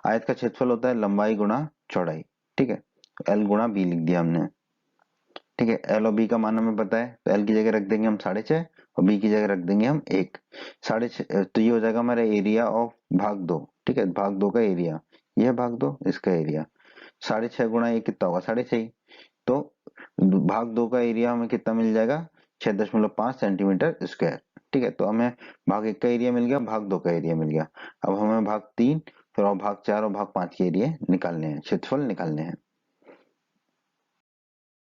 आयत का क्षेत्रफल होता है लंबाई गुणा चौड़ाई। ठीक है, एल गुणा बी लिख दिया हमने। ठीक है, एल और बी का मान हमें पता है, तो एल की जगह रख देंगे हम 6.5 और बी की जगह रख देंगे हम 1। 6.5, तो ये हो जाएगा हमारा एरिया ऑफ भाग 2। ठीक है, भाग 2 का एरिया, यह भाग 2 इसका एरिया 6.5 गुणा 1 कितना होगा 6.5, तो भाग 2 का एरिया हमें कितना मिल जाएगा 6.5 सेंटीमीटर स्क्वायर। ठीक है, तो हमें भाग 1 का एरिया मिल गया, भाग 2 का एरिया मिल गया। अब हमें भाग 3, फिर और भाग 4 और भाग 5 के एरिया निकालने हैं, क्षेत्रफल निकालने हैं।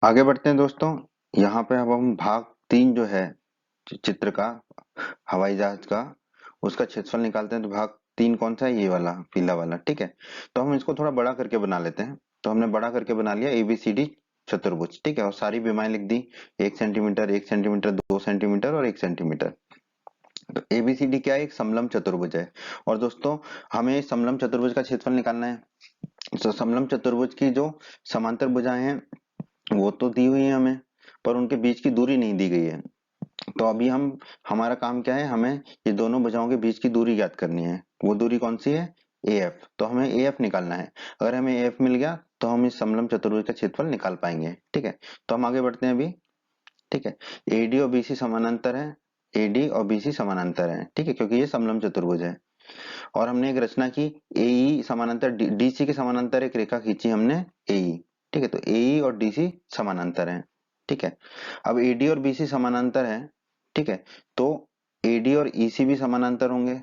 आगे बढ़ते हैं दोस्तों। यहाँ पे अब हम भाग 3 जो है चित्र का, हवाई जहाज का, उसका क्षेत्रफल निकालते हैं। तो भाग 3 कौन सा है, ये वाला पीला वाला। ठीक है, तो हम इसको थोड़ा बड़ा करके बना लेते हैं। तो हमने बड़ा करके बना लिया एबीसीडी चतुर्भुज। ठीक है, और सारी विमाएं लिख दी, 1 सेंटीमीटर 1 सेंटीमीटर 2 सेंटीमीटर और 1 सेंटीमीटर। तो एबीसीडी क्या है, एक समलंब चतुर्भुज है। और दोस्तों हमें समलंब चतुर्भुज का क्षेत्रफल निकालना है। तो समलंब चतुर्भुज की जो समांतर भुजाएं हैं वो तो दी हुई है हमें, पर उनके बीच की दूरी नहीं दी गई है। तो अभी हमारा काम क्या है, हमें ये दोनों भुजाओं के बीच की दूरी ज्ञात करनी है। वो दूरी कौन सी है, AF। तो हमें AF निकालना है। अगर हमें AF मिल गया तो हम इस समलंब चतुर्भुज का क्षेत्रफल निकाल पाएंगे। ठीक है, तो हम आगे बढ़ते हैं अभी। ठीक है, AD और BC समानांतर है। AD और BC समानांतर है, ठीक है, क्योंकि ये समलंब चतुर्भुज है। और हमने एक रचना की, AE समानांतर DC के समानांतर एक रेखा खींची हमने, AE। ठीक है, तो AE और DC समानांतर है। ठीक है, अब AD और BC समानांतर है। ठीक है, तो AD और EC भी समानांतर होंगे।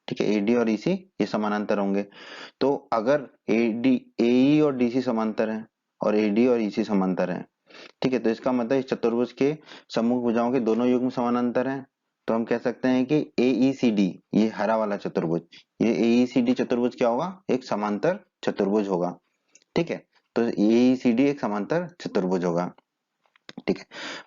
ठीक है, AD और EC ये समानांतर होंगे। तो अगर AE और DC समांतर है और AD और EC समांतर है, ठीक है, तो इसका मतलब इस चतुर्भुज के सम्मुख भुजाओं के दोनों युग्म समानांतर हैं। तो हम कह सकते हैं कि AECD, ये हरा वाला चतुर्भुज, ये AECD चतुर्भुज क्या होगा, एक समांतर चतुर्भुज होगा। ठीक है, तो AECD एक समांतर चतुर्भुज होगा। ठीक है,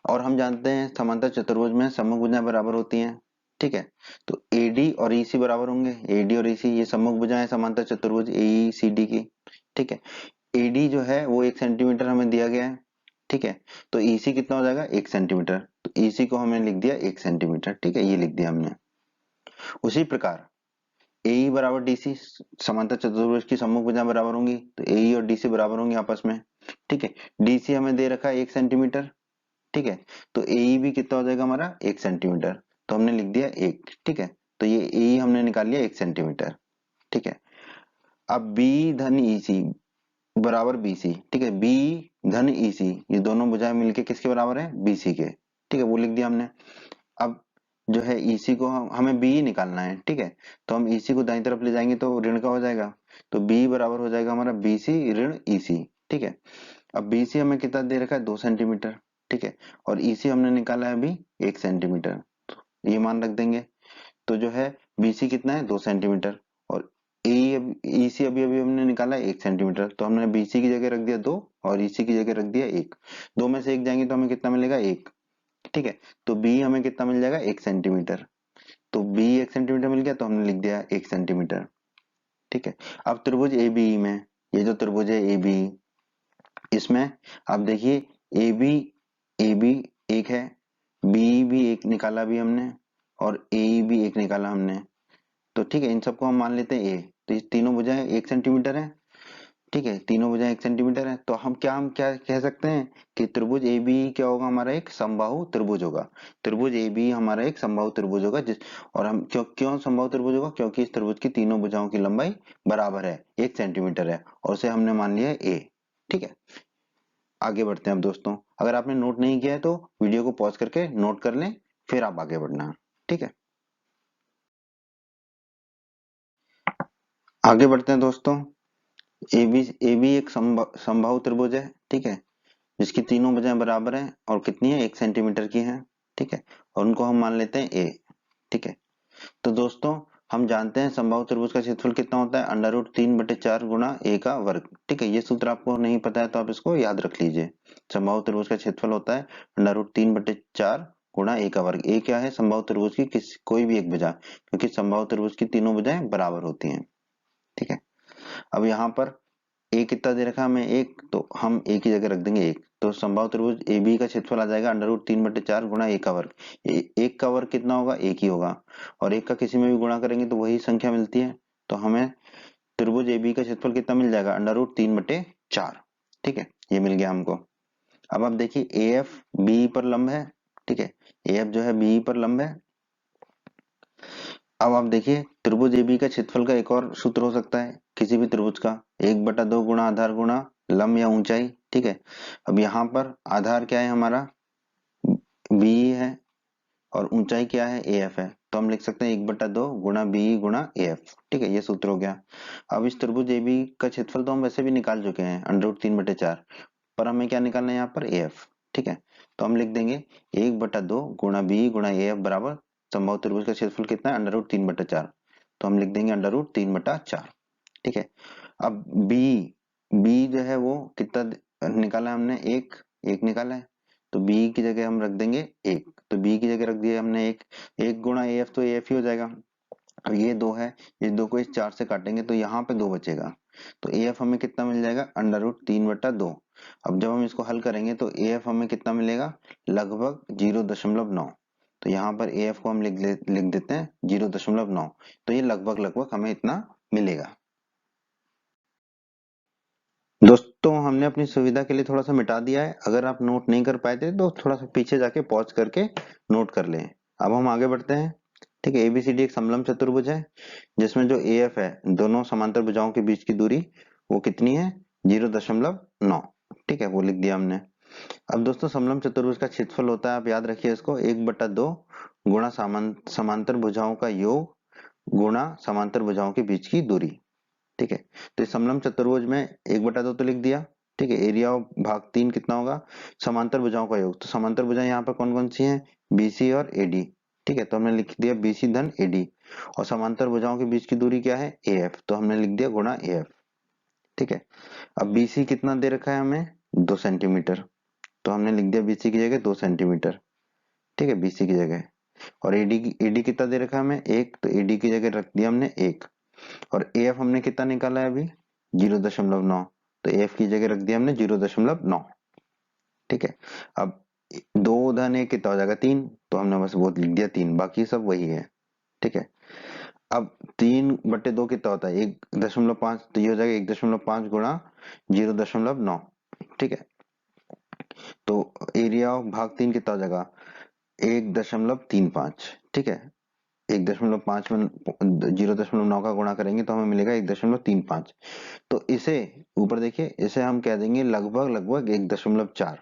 और हम जानते हैं समांतर चतुर्भुज में सम्मुख भुजाएं बराबर होती हैं। ठीक है, तो AD और EC बराबर होंगे। AD और EC ये सम्मुख भुजाएं समांतर चतुर्भुज AECD की। ठीक है, AD जो है वो 1 सेंटीमीटर हमें दिया गया है। ठीक है, तो EC कितना हो जाएगा, 1 सेंटीमीटर। तो EC को हमने लिख दिया 1 सेंटीमीटर। ठीक है, ये लिख दिया हमने। उसी प्रकार AE बराबर DC, समांतर चतुर्भुज की सम्मुख भुजाएं बराबर होंगी, तो AE और DC बराबर होंगे आपस में। ठीक है, DC हमें दे रखा है 1 सेंटीमीटर। ठीक है, तो AE भी कितना हो जाएगा हमारा, 1 सेंटीमीटर। तो हमने लिख दिया 1। ठीक है, तो ये AE हमने निकाल लिया 1 सेंटीमीटर। ठीक है, अब B धन EC बराबर BC। ठीक है, B धन EC ये दोनों भुजाएं मिलके किसके बराबर है, BC के। ठीक है, वो लिख दिया हमने। अब जो है EC को हमें BE निकालना है। ठीक है, तो हम EC को दाईं तरफ ले जाएंगे तो ऋण का हो जाएगा। तो B बराबर हो जाएगा हमारा BC ऋण EC। ठीक है, अब BC हमें कितना दे रखा है, 2 सेंटीमीटर। ठीक है, और EC हमने निकाला है अभी 1 सेंटीमीटर। ये मान रख देंगे। तो जो है BC कितना है, 2 सेंटीमीटर। और EC अभी अभी हमने निकाला है 1 सेंटीमीटर। तो हमने BC की जगह रख दिया 2 और EC की जगह रख दिया 1। 2 में से 1 जाएंगे तो हमें कितना मिलेगा, 1। ठीक है, तो B हमें कितना मिल जाएगा, 1 सेंटीमीटर। तो B 1 सेंटीमीटर मिल गया तो हमने लिख दिया 1 सेंटीमीटर। ठीक है, अब त्रिभुज ABE में, ये जो त्रिभुज है ABE, इसमें आप देखिए AB एक है, BE भी एक निकाला भी हमने, और AE भी एक निकाला हमने। तो ठीक है, इन सबको हम मान लेते हैं A। तो ये तीनों भुजाएं 1 सेंटीमीटर है। ठीक है, तीनों भुजाएं 1 सेंटीमीटर है। तो हम क्या कह सकते हैं कि त्रिभुज ABE क्या होगा, हमारा एक समबाहु त्रिभुज होगा। त्रिभुज ABE हमारा एक समबाहु त्रिभुज होगा। जिस और हम क्यों क्यों समबाहु त्रिभुज होगा, क्योंकि इस त्रिभुज की तीनों भुजाओं की लंबाई बराबर है, 1 सेंटीमीटर है, और उसे हमने मान लिया है A। ठीक है, आगे बढ़ते हैं अब दोस्तों। अगर आपने नोट नहीं किया है तो वीडियो को पॉज करके नोट कर लें, फिर आप आगे बढ़ना। ठीक है, आगे बढ़ते हैं दोस्तों। AB एक समबाहु त्रिभुज है। ठीक है, जिसकी तीनों भुजाएं बराबर हैं और कितनी है, 1 सेंटीमीटर की है। ठीक है, और उनको हम मान लेते हैं A। ठीक है, तो दोस्तों हम जानते हैं समबाहु त्रिभुज का क्षेत्रफल कितना होता है, √3/4 गुणा A का वर्ग। ठीक है, ये सूत्र आपको नहीं पता है तो आप इसको याद रख लीजिए। समबाहु त्रिभुज का क्षेत्रफल होता है √3/4 गुणा A का वर्ग। A क्या है, समबाहु त्रिभुज की कोई भी एक भुजा, क्योंकि समबाहु त्रिभुज की तीनों भुजाएं बराबर होती हैं। ठीक है, अब यहाँ पर ए कितना दे रखा है हमें, 1, तो हम ए की जगह रख देंगे 1। तो समबाहु त्रिभुज ए बी का क्षेत्रफल आ जाएगा √3/4 गुणा ए का वर्ग। एक का वर्ग कितना होगा, एक ही होगा, और एक का किसी में भी गुणा करेंगे तो वही संख्या मिलती है। तो हमें त्रिभुज ए बी का क्षेत्रफल कितना मिल जाएगा, √3/4। ठीक है, ये मिल गया हमको। अब आप देखिए AF बी पर लंब है। ठीक है, AF जो है बी पर लंब है। अब आप देखिए त्रिभुज AB का क्षेत्रफल का एक और सूत्र हो सकता है किसी भी त्रिभुज का, 1/2 गुणा आधार गुणा लंब या ऊंचाई। ठीक है, अब यहाँ पर आधार क्या है हमारा, BE है, और ऊंचाई क्या है, AF है। तो हम लिख सकते हैं 1/2 गुणा BE गुणा AF। ठीक है, ये सूत्र हो गया। अब इस त्रिभुज AB का क्षेत्रफल तो हम वैसे भी निकाल चुके हैं, √3/4, पर हमें क्या निकालना है यहाँ पर, AF। ठीक है, तो हम लिख देंगे 1/2 गुणा BE गुणा AF बराबर समबाहु त्रिभुज का क्षेत्रफल कितना है, √3/4। तो हम लिख देंगे √3/4। ठीक है, अब बी जो है वो कितना निकाला है हमने, एक एक निकाला है। तो बी की जगह हम रख देंगे 1। तो बी की जगह रख दिया हमने एक, एक गुणा ए एफ तो ए एफ ही हो जाएगा। अब ये 2 है, इस 2 को इस 4 से काटेंगे तो यहाँ पे 2 बचेगा, तो ए एफ हमें कितना मिल जाएगा, √3/2। अब जब हम इसको हल करेंगे तो ए एफ हमें कितना मिलेगा, लगभग 0.9। तो यहाँ पर ए एफ को हम लिख देते हैं 0.9। तो ये लगभग लगभग हमें इतना मिलेगा। दोस्तों हमने अपनी सुविधा के लिए थोड़ा सा मिटा दिया है, अगर आप नोट नहीं कर पाए थे तो थोड़ा सा पीछे जाके पॉज करके नोट कर लें। अब हम आगे बढ़ते हैं। ठीक है, एबीसीडी एक समलंब चतुर्भुज है जिसमें जो ए एफ है, दोनों समांतर भुजाओं के बीच की दूरी वो कितनी है, 0.9। ठीक है, वो लिख दिया हमने। अब दोस्तों समलंब चतुर्भुज का क्षेत्रफल होता है, आप याद रखिए इसको, 1/2 गुणा समांतर भुजाओं का योग गुणा समांतर भुजाओं के बीच की दूरी। ठीक है, तो इस समलंब चतुर्भुज में 1/2 तो लिख दिया। ठीक है, एरिया ऑफ भाग 3 कितना होगा, समांतर भुजाओं का योग। तो समांतर भुजाएं यहाँ पर कौन कौन सी हैं, बीसी और एडी। ठीक है, तो हमने लिख दिया बीसी धन एडी, और समांतर भुजाओं के बीच की दूरी क्या है, ए एफ, तो हमने लिख दिया गुणा ए एफ। ठीक है, अब बीसी कितना दे रखा है हमें, 2 सेंटीमीटर, तो हमने लिख दिया बीसी की जगह 2 सेंटीमीटर। ठीक है, बीसी की जगह, और एडी कितना दे रखा है हमें, 1, तो एडी की जगह रख दिया हमने 1। और ए एफ हमने कितना निकाला है अभी, 0.9, तो एफ की जगह रख दिया हमने 0.9। ठीक है, अब 2 धन 1 कितना हो जाएगा, 3, तो हमने बस वो लिख दिया 3, बाकी सब वही है। ठीक है, अब 3/2 कितना होता है, 1.5, तो ये हो जाएगा 1.5 गुणा 0.9। ठीक है, तो एरिया ऑफ भाग 3 कितना हो जाएगा, 1.35। ठीक है, 1.5 में 0.9 का गुणा करेंगे तो हमें मिलेगा 1.35। तो इसे ऊपर देखिए, इसे हम कह देंगे लगभग लगभग 1.4।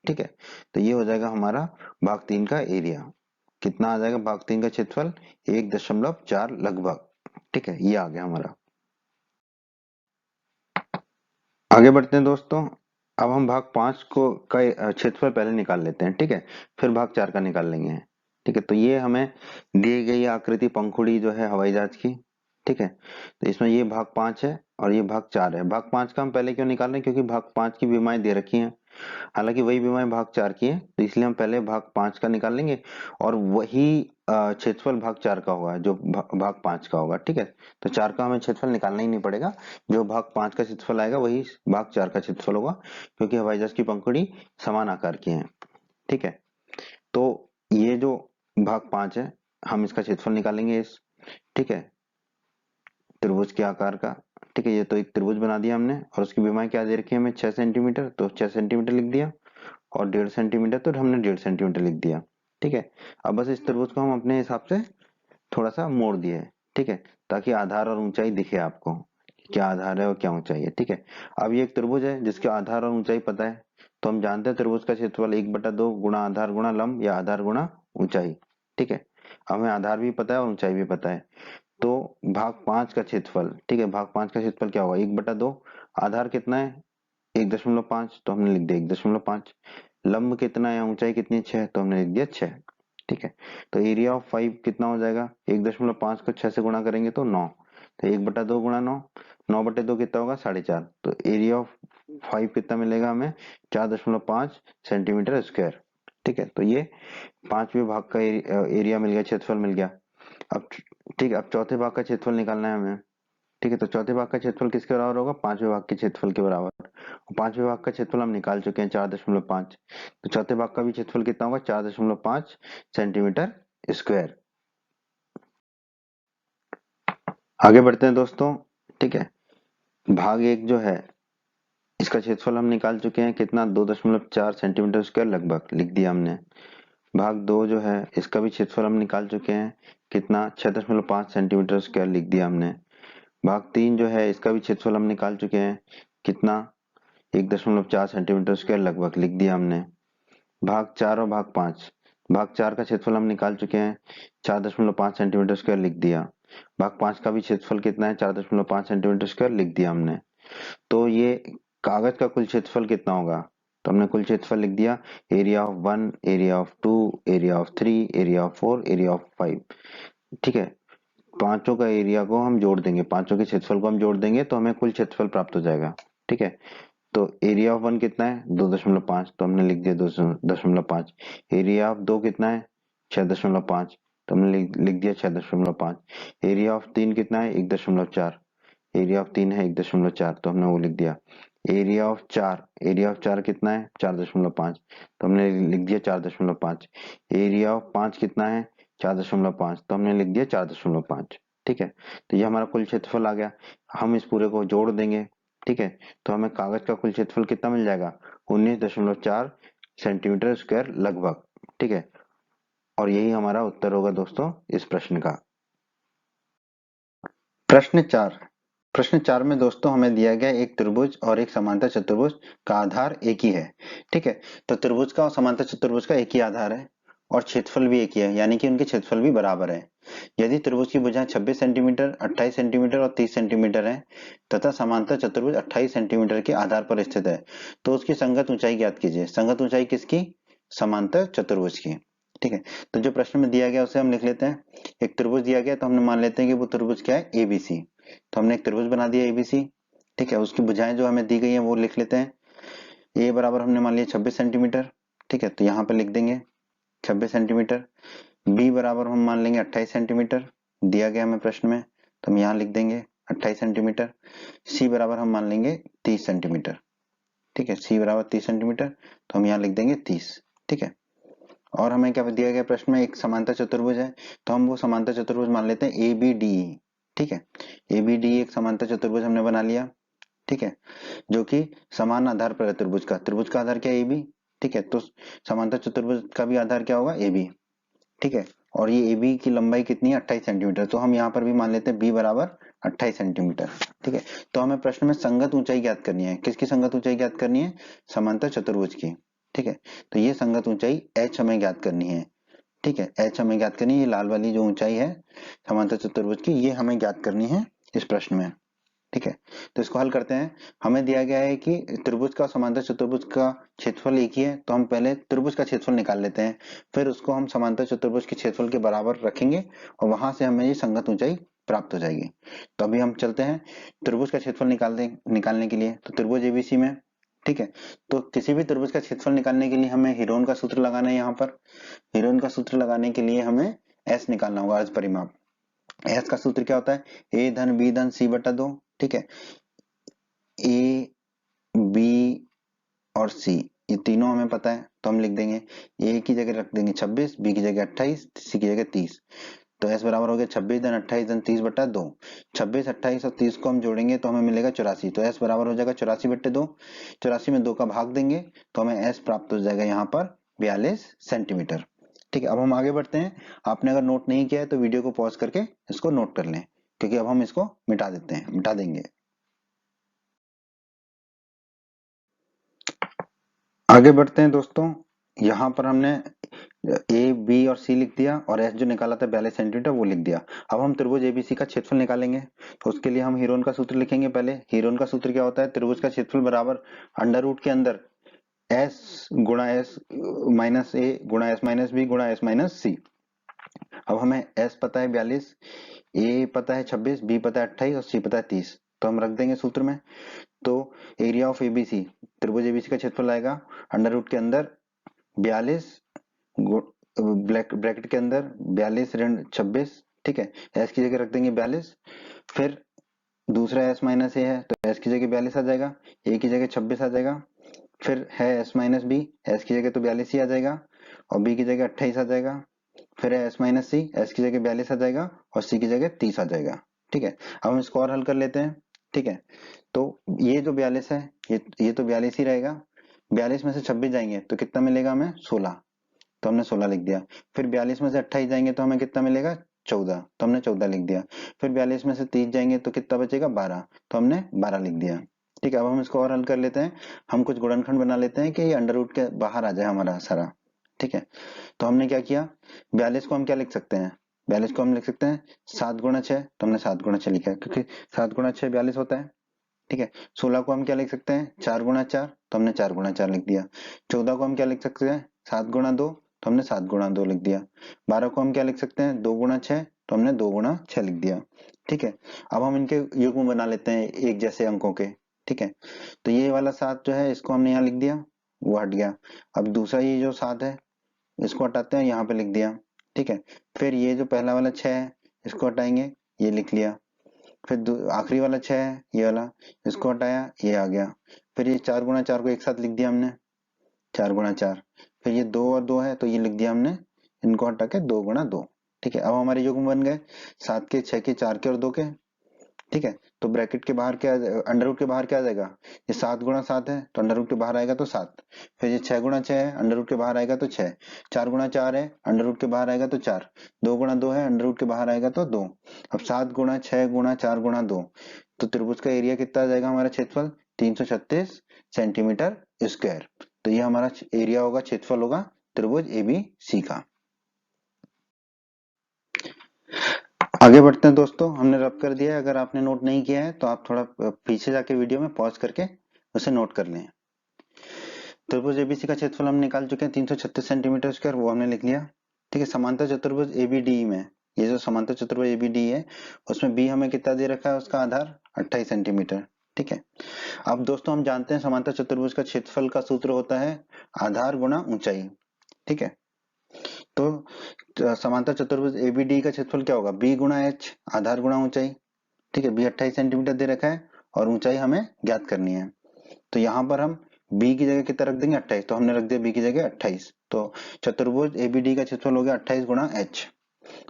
ठीक है, तो ये हो जाएगा हमारा भाग 3 का एरिया। कितना आ जाएगा भाग 3 का क्षेत्रफल, 1.4 लगभग। ठीक है, ये आ गया हमारा। आगे बढ़ते हैं दोस्तों। अब हम भाग 5 को का क्षेत्रफल पहले निकाल लेते हैं। ठीक है, फिर भाग 4 का निकाल लेंगे। ठीक है, तो ये हमें दी गई आकृति पंखुड़ी जो है हवाई जहाज की। ठीक है, तो इसमें ये भाग 5 है और ये भाग 4 है। भाग 5 का हम पहले क्यों निकाल रहे हैं, क्योंकि भाग 5 की विमाएं दे रखी हैं, हालांकि वही विमाएं भाग 4 की है, तो इसलिए हम पहले भाग 5 का निकाल लेंगे, और वही क्षेत्रफल भाग 4 का होगा जो भाग 5 का होगा। ठीक है, तो 4 का हमें क्षेत्रफल निकालना ही नहीं पड़ेगा, जो भाग 5 का क्षेत्रफल आएगा वही भाग 4 का क्षेत्रफल होगा, क्योंकि हवाई जहाज की पंखुड़ी समान आकार की है। ठीक है, तो ये जो भाग 5 है, हम इसका क्षेत्रफल निकालेंगे इस, ठीक है, त्रिभुज के आकार का। ठीक है, ये तो एक त्रिभुज बना दिया हमने, और उसकी विमाएं क्या दे रखी है हमें, 6 सेंटीमीटर, तो 6 सेंटीमीटर लिख दिया, और 1.5 सेंटीमीटर, तो हमने 1.5 सेंटीमीटर लिख दिया। ठीक है, अब बस इस त्रिभुज को हम अपने हिसाब से थोड़ा सा मोड़ दिए। ठीक है, ताकि आधार और ऊंचाई दिखे आपको, क्या आधार है और क्या ऊंचाई है। ठीक है, अब ये एक त्रिभुज है जिसके आधार और ऊंचाई पता है, तो हम जानते हैं त्रिभुज का क्षेत्रफल 1/2 गुणा आधार गुणा लंब, या आधार गुणा ऊंचाई। ठीक है, हमें आधार भी पता है और ऊंचाई भी पता है। तो भाग 5 का क्षेत्रफल, ठीक है, भाग 5 का क्षेत्रफल क्या होगा, 1/2, आधार कितना है 1.5, तो हमने लिख दिया 1.5। लंब कितना है, ऊंचाई कितनी, 6, तो हमने लिख दिया 6। ठीक है, तो एरिया ऑफ 5 कितना हो जाएगा, 1.5 को 6 से गुणा करेंगे तो 9, तो 1/2 गुणा 9, 9/2 कितना होगा, 4.5, तो एरिया ऑफ 5 कितना मिलेगा हमें, 4.5 सेंटीमीटर स्क्वायर। ठीक है, तो ये 5वें भाग का एरिया मिल गया, क्षेत्रफल मिल गया। अब ठीक है, अब चौथे भाग का क्षेत्रफल निकालना है हमें। ठीक है, तो चौथे भाग का क्षेत्रफल किसके बराबर होगा, 5वें भाग के क्षेत्रफल के बराबर। 5वें भाग का क्षेत्रफल हम निकाल चुके हैं 4.5, तो चौथे भाग का भी क्षेत्रफल कितना होगा, 4.5 सेंटीमीटर स्क्वायर। आगे बढ़ते हैं दोस्तों। ठीक है, भाग 1 जो है इसका क्षेत्रफल हम निकाल चुके हैं कितना, 2.4 सेंटीमीटर स्क्वायर लगभग लिख दिया हमने। भाग 2 जो है इसका भी क्षेत्रफल हम निकाल चुके हैं कितना, 6.5 सेंटीमीटर स्क्वायर लिख दिया हमने। भाग 3 जो है इसका भी क्षेत्रफल हम निकाल चुके हैं कितना, 1.4 सेंटीमीटर स्क्वायर लगभग लिख दिया हमने। भाग 4 और भाग 4 का क्षेत्रफल हम निकाल चुके हैं 4.5 सेंटीमीटर स्क्वायर लिख दिया। भाग 5 का भी क्षेत्रफल कितना है, 4.5 सेंटीमीटर स्क्वायर लिख दिया हमने। तो ये कागज का कुल क्षेत्रफल कितना होगा, तो हमने कुल क्षेत्रफल लिख दिया, area of 1, area of 2, area of 3, area of 4, area of 5। ठीक है, पांचों का एरिया को हम जोड़ देंगे, पांचों के क्षेत्रफल को हम जोड़ देंगे तो हमें कुल क्षेत्रफल प्राप्त हो जाएगा। ठीक है, तो एरिया ऑफ 1 कितना है, 2.5, तो हमने लिख दिया 2.5। एरिया ऑफ 2 कितना है, 6.5, तो हमने लिख दिया 6.5। एरिया ऑफ 3 कितना है 1.4, एरिया ऑफ 3 है 1.4, तो हमने वो लिख दिया। एरिया ऑफ 4 कितना है 4.5, तो हमने लिख दिया 4.5। एरिया ऑफ 5 कितना है 4.5, तो हमने लिख दिया 4.5। ठीक है, तो ये हमारा कुल क्षेत्रफल आ गया। हम इस पूरे को जोड़ देंगे। ठीक है, तो हमें कागज का कुल क्षेत्रफल कितना मिल जाएगा 19.4 सेंटीमीटर स्क्वायर लगभग। ठीक है, और यही हमारा उत्तर होगा दोस्तों इस प्रश्न का। प्रश्न 4 में दोस्तों हमें दिया गया एक त्रिभुज और एक समांतर चतुर्भुज का आधार एक ही है। ठीक है, तो त्रिभुज का और समांतर चतुर्भुज का एक ही आधार है और क्षेत्रफल भी एक ही है, यानी कि उनके क्षेत्रफल भी बराबर है। यदि त्रिभुज की भुजाएं 26 सेंटीमीटर, 28 सेंटीमीटर और 30 सेंटीमीटर है तथा समांतर चतुर्भुज 28 सेंटीमीटर के आधार पर स्थित है, तो उसकी संगत ऊंचाई ज्ञात कीजिए। संगत ऊंचाई किसकी? समांतर चतुर्भुज की। ठीक है, तो जो प्रश्न में दिया गया उसे हम लिख लेते हैं। एक त्रिभुज दिया गया तो हमने मान लेते हैं कि वो त्रिभुज क्या है एबीसी। तो हमने एक त्रिभुज बना दिया एबीसी। ठीक है, उसकी भुजाएं जो हमें दी गई हैं वो लिख लेते हैं। ए बराबर हमने मान लिया 26 सेंटीमीटर। ठीक है, तो यहाँ पर लिख देंगे 26 सेंटीमीटर। बी बराबर हम मान लेंगे 28 सेंटीमीटर, दिया गया हमें प्रश्न में, तो हम यहाँ लिख देंगे 28 सेंटीमीटर। सी बराबर हम मान लेंगे 30 सेंटीमीटर। ठीक है, सी बराबर 30 सेंटीमीटर, तो हम यहाँ लिख देंगे 30। ठीक है, और हमें क्या दिया गया प्रश्न में एक समांतर चतुर्भुज है, तो हम वो समांतर चतुर्भुज मान लेते हैं ए बी डी। ठीक है, ए बी डी एक समांतर चतुर्भुज हमने बना लिया। ठीक है, जो कि समान आधार पर है त्रिभुज का आधार क्या है ए बी। ठीक है, तो समांतर चतुर्भुज का भी आधार क्या होगा ए बी। ठीक है, और ये ए बी की लंबाई कितनी है 28 सेंटीमीटर, तो हम यहाँ पर भी मान लेते हैं बी बराबर 28 सेंटीमीटर। ठीक है, तो हमें प्रश्न में संगत ऊंचाई ज्ञात करनी है। किसकी संगत ऊंचाई ज्ञात करनी है? समांतर चतुर्भुज की। ठीक है, तो ये संगत ऊंचाई h हमें ज्ञात करनी है। ठीक है, h हमें ज्ञात करनी है, ये लाल वाली जो ऊंचाई है समांतर चतुर्भुज की, ये हमें ज्ञात करनी है इस प्रश्न में। ठीक है, तो इसको हल करते हैं। हमें दिया गया है कि त्रिभुज का और समांतर चतुर्भुज का क्षेत्रफल एक ही है, तो हम पहले त्रिभुज का क्षेत्रफल निकाल लेते हैं, फिर उसको हम समांतर चतुर्भुज के क्षेत्रफल के बराबर रखेंगे और वहां से हमें ये संगत ऊंचाई प्राप्त हो जाएगी। तो अभी हम चलते हैं त्रिभुज का क्षेत्रफल निकालने के लिए। तो त्रिभुज एबीसी में, ठीक है, तो किसी भी त्रिभुज का क्षेत्रफल निकालने के लिए हमें हीरोन का सूत्र लगाना है। यहाँ पर हीरोन का सूत्र लगाने के लिए हमें एस निकालना होगा, अर्ध परिमाप। एस का सूत्र क्या होता है? ए धन बी धन सी बटा 2। ठीक है, ए बी और सी ये तीनों हमें पता है, तो हम लिख देंगे ए की जगह रख देंगे 26, बी की जगह 28, सी की जगह 30। तो एस बराबर हो गया 26 धन 28 धन 30 बटा 2। 26, 28 और 30 को हम जोड़ेंगे तो हमें मिलेगा 84, तो एस बराबर हो जाएगा 84 बटे 2। 84 में 2 का भाग देंगे तो हमें एस प्राप्त हो जाएगा यहाँ पर 42 सेंटीमीटर। ठीक है, अब हम आगे बढ़ते हैं। आपने अगर नोट नहीं किया है तो वीडियो को पॉज करके इसको नोट कर लें, क्योंकि अब हम इसको मिटा देंगे। आगे बढ़ते हैं दोस्तों। यहाँ पर हमने ए बी और सी लिख दिया और एस जो निकाला था 42 सेंटीमीटर वो लिख दिया। अब हम त्रिभुज एबीसी का क्षेत्रफल निकालेंगे, तो उसके लिए हम हीरोन का सूत्र लिखेंगे। पहले हीरोन का सूत्र क्या होता है? त्रिभुज का क्षेत्रफल बराबर अंडर रूट के अंदर एस गुणा एस माइनस ए गुणा एस माइनस बी गुणा एस माइनस सी। अब हमें एस पता है 42, ए पता है 26, बी पता है 28 और सी पता है 30, तो हम रख देंगे सूत्र में। तो एरिया ऑफ एबीसी, त्रिभुज एबीसी का क्षेत्रफल आएगा अंडर रूट के अंदर 42 ब्रैकेट के अंदर 42 ऋण 26। ठीक है, एस की जगह रख देंगे 42, फिर दूसरा एस माइनस ए है तो एस की जगह 42 आ जाएगा, ए की जगह 26 आ जाएगा, फिर है एस माइनस बी, एस की जगह तो 42 ही आ जाएगा और बी की जगह 28 आ जाएगा, फिर है एस माइनस सी, एस की जगह 42 आ जाएगा और सी की जगह 30 आ जाएगा। ठीक है, अब हम इसको और हल कर लेते हैं। ठीक है, तो ये जो 42 है ये तो 42 ही रहेगा। 42 में से 26 जाएंगे तो कितना मिलेगा हमें? 16, तो हमने 16 लिख दिया। फिर 42 में से 28 जाएंगे तो हमें कितना मिलेगा? 14, तो हमने 14 लिख दिया। फिर 42 में से 30 जाएंगे तो कितना बचेगा? 12, तो हमने 12 लिख दिया। ठीक है, अब हम इसको और हल कर लेते हैं। हम कुछ गुणनखंड बना लेते हैं कि ये अंडर रूट के बाहर आ जाए हमारा सारा। ठीक है, तो हमने क्या किया, 42 को हम क्या लिख सकते हैं? 42 को हम लिख सकते हैं 7 गुणा 6, तो हमने 7 गुणा 6 लिखा है, क्योंकि 7 गुणा 6 42 होता है। ठीक है, 16 को हम क्या लिख सकते हैं? 4 गुणा 4, तो हमने 4 गुणा 4 लिख दिया। 14 को हम क्या लिख सकते हैं? 7 गुणा 2, तो हमने 7 गुणा 2 लिख दिया। 12 को हम क्या लिख सकते हैं? 2 गुणा 6, तो हमने 2 गुणा 6 लिख दिया। ठीक है, अब हम इनके युग्म बना लेते हैं एक जैसे अंकों के। ठीक है, तो ये वाला 7 जो है इसको हमने यहाँ लिख दिया, वो हट गया। अब दूसरा ये जो 7 है इसको हटाते हैं, यहाँ पे लिख दिया। ठीक है। फिर ये जो पहला वाला 6 है इसको हटाएंगे, ये लिख लिया। फिर आखिरी वाला 6 है ये वाला, इसको हटाया, ये आ गया। फिर ये 4 गुणा 4 को एक साथ लिख दिया हमने, 4 गुणा 4। फिर ये 2 और 2 है तो ये लिख दिया हमने, इनको हटा के 2 गुणा 2। ठीक है, अब हमारे युग्म बन गए 7 के, 6 के, 4 के और 2 के। ठीक है, तो ब्रैकेट के बाहर क्या, अंडर रूट के बाहर क्या आ जाएगा, ये 7 गुणा 7 है तो अंडर रूट के बाहर आएगा तो 7। फिर ये 6 गुणा 6 है, अंडर रूट के बाहर आएगा तो 6। 4 गुणा 4 है, अंडर रूट के बाहर आएगा तो 4। 2 गुणा 2 है, अंडर रूट के बाहर आएगा तो 2। अब 7 गुणा 6 गुणा 4 गुणा 2, तो त्रिभुज का एरिया कितना आ जाएगा हमारा, क्षेत्रफल 336 सेंटीमीटर स्क्वायर। तो ये हमारा एरिया होगा, क्षेत्रफल होगा त्रिभुज एबीसी का। आगे बढ़ते हैं दोस्तों, हमने रब कर दिया है। अगर आपने नोट नहीं किया है तो आप थोड़ा पीछे जाके वीडियो में पॉज करके उसे नोट कर लें। त्रिभुज एबीसी का क्षेत्रफल हम निकाल चुके हैं 336 सेंटीमीटर स्क्वायर, वो हमने लिख लिया। ठीक है, समांतर चतुर्भुज एबीडी में, ये जो समांतर चतुर्भुज एबीडी है उसमें बी हमें कितना दे रखा है, उसका आधार 28 सेंटीमीटर। ठीक है, अब दोस्तों हम जानते हैं समांतर चतुर्भुज का क्षेत्रफल का सूत्र होता है आधार गुणा ऊंचाई। ठीक है, तो समांतर चतुर्भुज एबीडी का क्षेत्रफल क्या होगा, बी गुणा एच, आधार गुणा ऊंचाई। ठीक है, बी 28 सेंटीमीटर दे रखा है और ऊंचाई हमें ज्ञात करनी है। तो यहाँ पर हम बी की जगह कितना रख देंगे, 28, तो हमने रख दिया बी की जगह 28। तो चतुर्भुज एबीडी का क्षेत्रफल हो गया 28 गुणा एच।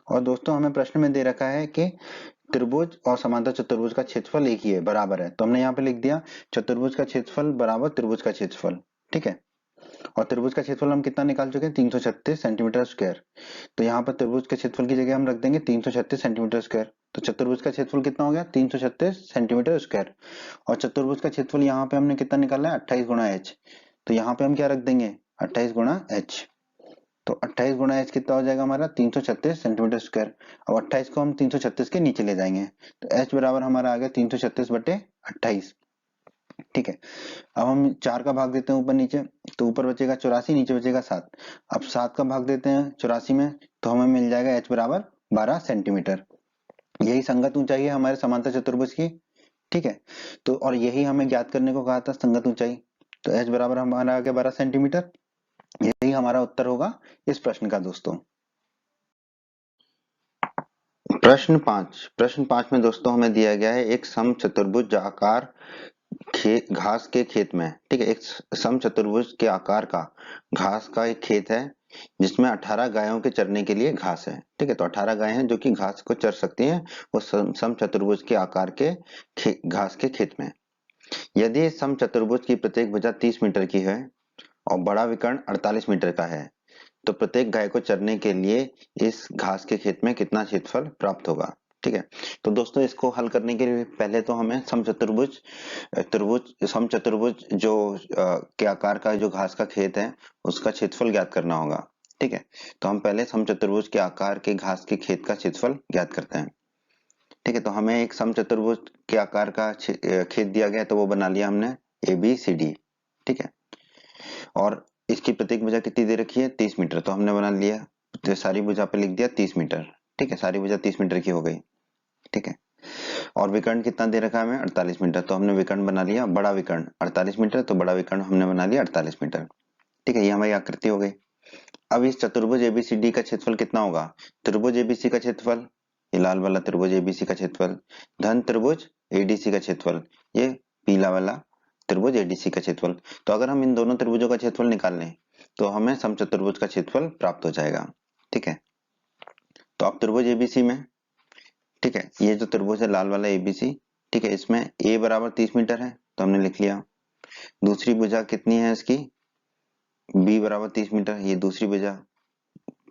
और दोस्तों हमें प्रश्न में दे रखा है कि त्रिभुज और समांतर चतुर्भुज का क्षेत्रफल एक ही है, बराबर है, तो हमने यहाँ पे लिख दिया चतुर्भुज का क्षेत्रफल बराबर त्रिभुज का क्षेत्रफल। ठीक है, और त्रिभुज का क्षेत्रफल हम कितना निकाल चुके हैं, 336 सेंटीमीटर स्क्वायर। तो यहाँ पर त्रिभुज के क्षेत्रफल की जगह हम रख देंगे 336 सेंटीमीटर स्क्वायर। तो चतुर्भुज का क्षेत्रफल कितना हो गया, 336 सेंटीमीटर स्क्वायर। और चतुर्भुज का क्षेत्रफल यहाँ पे हमने कितना निकाला है, 28 गुणा एच। तो यहाँ पे हम क्या रख देंगे, 28 गुणा एच। तो 28 गुणा एच कितना हो जाएगा हमारा, 336 सेंटीमीटर स्क्वायर। अब 28 को हम 336 के नीचे ले जाएंगे, तो एच बराबर हमारा आ गया 336 बटे 28। ठीक है, अब हम 4 का भाग देते हैं ऊपर नीचे, तो ऊपर बचेगा 84, नीचे बचेगा 7। अब 7 का भाग देते हैं 84 में, तो हमें मिल जाएगा h बराबर 12 सेंटीमीटर। यही संगत ऊंचाई है हमारे समांतर चतुर्भुज की। ठीक है, तो और यही हमें ज्ञात करने को कहा था, संगत ऊंचाई। तो h बराबर हमारा आ गया 12 सेंटीमीटर। यही हमारा उत्तर होगा इस प्रश्न का दोस्तों। प्रश्न 5 में दोस्तों हमें दिया गया है एक समचतुर्भुज आकार घास के खेत में। ठीक है, एक समचतुर्भुज के आकार का घास का एक खेत है जिसमें 18 गायों के चरने के लिए घास है। ठीक है, तो 18 गायें हैं जो कि घास को चर सकती हैं वो समचतुर्भुज के आकार के घास के खेत में। यदि इस समचतुर्भुज की प्रत्येक भुजा 30 मीटर की है और बड़ा विकर्ण 48 मीटर का है, तो प्रत्येक गाय को चरने के लिए इस घास के खेत में कितना क्षेत्रफल प्राप्त होगा। ठीक है, तो दोस्तों इसको हल करने के लिए पहले तो हमें समचतुर्भुज जो के आकार का जो घास का खेत है उसका क्षेत्रफल ज्ञात करना होगा। ठीक है, तो हम पहले समचतुर्भुज के आकार के घास के खेत का क्षेत्रफल ज्ञात करते हैं। ठीक है, तो हमें एक समचतुर्भुज के आकार का खेत दिया गया है तो वो बना लिया हमने ABCD। ठीक है, और इसकी प्रत्येक भुजा कितनी दे रखी है, 30 मीटर, तो हमने बना लिया, तो सारी भुजा पे लिख दिया 30 मीटर। ठीक है, सारी भुजा 30 मीटर की हो गई। ठीक है, और विकर्ण कितना दे रखा है हमें, 48 मीटर, तो हमने विकर्ण बना लिया बड़ा विकर्ण 48 मीटर, तो बड़ा विकर्ण हमने बना लिया 48 मीटर। ठीक है, ये हमारी आकृति हो गई। अब इस चतुर्भुज एबीसीडी का क्षेत्रफल कितना होगा, त्रिभुज एबीसी का क्षेत्रफल, ये लाल वाला त्रिभुज एबीसी का क्षेत्रफल, धन त्रिभुज एडीसी का क्षेत्रफल, ये पीला वाला त्रिभुज एडीसी का क्षेत्रफल। तो अगर हम इन दोनों त्रिभुजों का क्षेत्रफल निकाल लें तो हमें समचतुर्भुज का क्षेत्रफल प्राप्त हो जाएगा। ठीक है, तो अब त्रिभुज एबीसी में, ठीक है, ये जो त्रिभुज है लाल वाला एबीसी, ठीक है, इसमें ए बराबर 30 मीटर है तो हमने लिख लिया। दूसरी भुजा कितनी है इसकी, बी बराबर 30 मीटर, ये दूसरी भुजा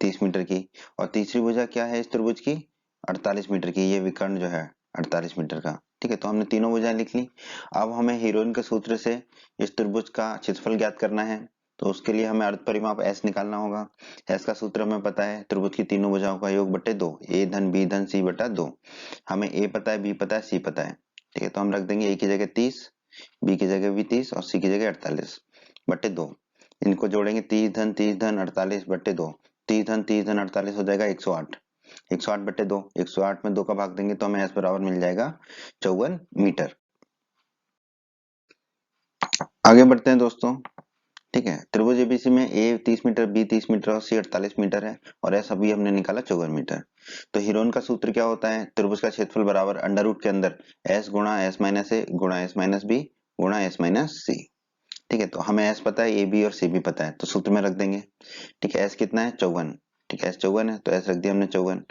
30 मीटर की, और तीसरी भुजा क्या है इस त्रिभुज की, 48 मीटर की, ये विकर्ण जो है 48 मीटर का। ठीक है, तो हमने तीनों भुजाएं लिख ली। अब हमें हीरोइन के सूत्र से इस त्रिभुज का क्षेत्रफल ज्ञात करना है, तो उसके लिए हमें अर्ध परिमाप S निकालना होगा। S का सूत्र हमें पता है, त्रिभुज की तीनों भुजाओं का योग बटे 2, A धन B धन C बटा 2। हमें A पता है, B पता है, C पता है। ठीक है, तो हम रख देंगे A की जगह 30, B की जगह भी 30 और C की जगह 48 बटे 2। इनको जोड़ेंगे 30 धन 48 बटे 2, 30 धन 48 हो जाएगा 108, 108 बटे 2, 108 में 2 का भाग देंगे तो हमें S बराबर मिल जाएगा 54 मीटर। आगे बढ़ते हैं दोस्तों, ठीक है। त्रिभुज एबीसी में ए 30 मीटर, बी 30 मीटर और सी 48 मीटर है, और एस अभी हमने निकाला 54 मीटर। तो हीरोन का सूत्र क्या होता है? त्रिभुज का क्षेत्रफल बराबर अंडर रूट के अंदर एस गुणा एस माइनस ए गुणा एस माइनस बी गुणा एस माइनस सी। ठीक है, तो हमें एस पता है, ए बी और सी भी पता है, तो सूत्र में रख देंगे। ठीक है, एस कितना है? 54। ठीक है, एस 54 है तो एस रख दिया हमने 54।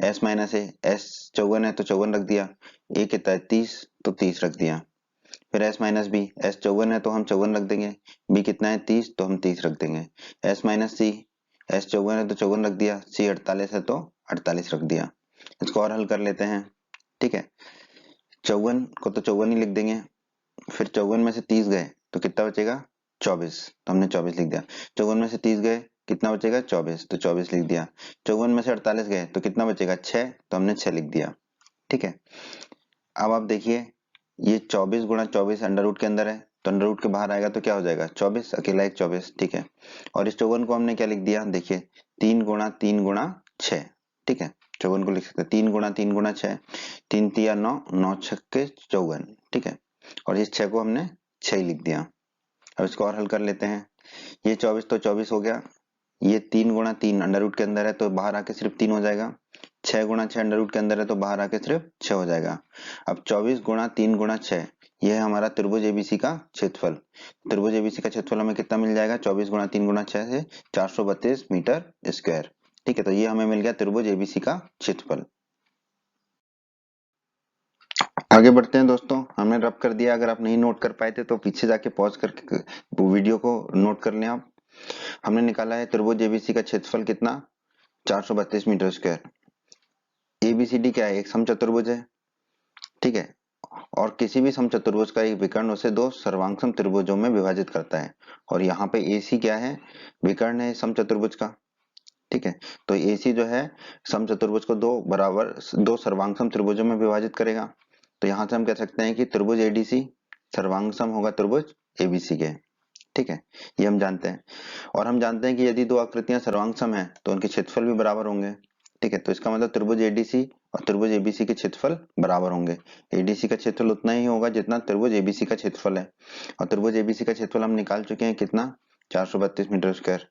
एस माइनस ए, एस 54 है तो 54 रख दिया। ए कितना है? 30, तो 30 रख दिया। फिर एस माइनस बी, एस 54 है तो हम 54 रख देंगे। बी कितना है? 30, तो हम 30 रख देंगे। एस माइनस सी, एस 54 है तो 54 रख दिया। सी 48 है तो 48 रख दिया। इसको और हल कर लेते हैं। ठीक है, 54 को तो 54 ही लिख देंगे। फिर 54 में से 30 गए तो कितना बचेगा? 24, तो हमने 24 लिख दिया। 54 में से 30 गए, कितना बचेगा? 24, तो 24 लिख दिया। 54 में से 48 गए तो कितना बचेगा? 6, तो हमने 6 लिख दिया। ठीक है, अब आप देखिए, ये 24 गुणा 24 अंडर रूट के अंदर है, तो अंडर रूट के बाहर आएगा तो क्या हो जाएगा? 24, अकेला एक 24। ठीक है, और इस 54 को हमने क्या लिख दिया? देखिए, 3 गुणा 3 गुणा 6। ठीक है, 54 को लिख सकते हैं 3 गुणा 3 गुणा 6, 3 तिया 9, 9 छक्के 54। ठीक है, और इस 6 को हमने 6 ही लिख दिया। अब इसको और हल कर लेते हैं। ये 24 तो 24 हो गया। ये 3 गुणा 3 अंडर रूट के अंदर है तो बाहर आके सिर्फ 3 हो जाएगा। 6 गुणा 6 अंडर रूट के अंदर है तो बाहर आके सिर्फ 6 हो जाएगा। अब 24 गुणा 3 गुणा 6, ये है हमारा त्रिभुज एबीसी का क्षेत्रफल। त्रिभुज एबीसी का क्षेत्रफल हमें कितना मिल जाएगा? 24 गुणा 3 गुणा 6 से 432 मीटर स्क्वायर। ठीक है, तो ये हमें मिल गया त्रिभुज एबीसी का क्षेत्रफल। आगे बढ़ते हैं दोस्तों, हमने रब कर दिया। अगर आप नहीं नोट कर पाए थे तो पीछे जाके पॉज करके वीडियो को नोट कर लें आप। हमने निकाला है त्रिभुज एबीसी का क्षेत्रफल कितना? 432 मीटर स्क्वायर। एबीसीडी क्या है? एक समचतुर्भुज है। ठीक है, और किसी भी समचतुर्भुज का एक विकर्ण उसे दो सर्वांगसम त्रिभुजों में विभाजित करता है। और यहाँ पे एसी क्या है? विकर्ण है समचतुर्भुज का। ठीक है, तो एसी जो है समचतुर्भुज को दो सर्वांगसम त्रिभुजों में विभाजित करेगा। तो यहाँ से हम कह सकते हैं कि त्रिभुज एडीसी सर्वांगसम होगा त्रिभुज एबीसी के। ठीक है, ये हम जानते हैं। और हम जानते हैं कि यदि दो आकृतियां सर्वांगसम है तो उनके क्षेत्रफल भी बराबर होंगे। ठीक है, तो इसका मतलब त्रिभुज एडीसी और त्रिभुज एबीसी के क्षेत्रफल बराबर होंगे। एडीसी का क्षेत्रफल उतना ही होगा जितना त्रिभुज एबीसी का क्षेत्रफल है, और त्रिभुज एबीसी का क्षेत्रफल हम निकाल चुके हैं कितना? 432 मीटर स्क्वायर।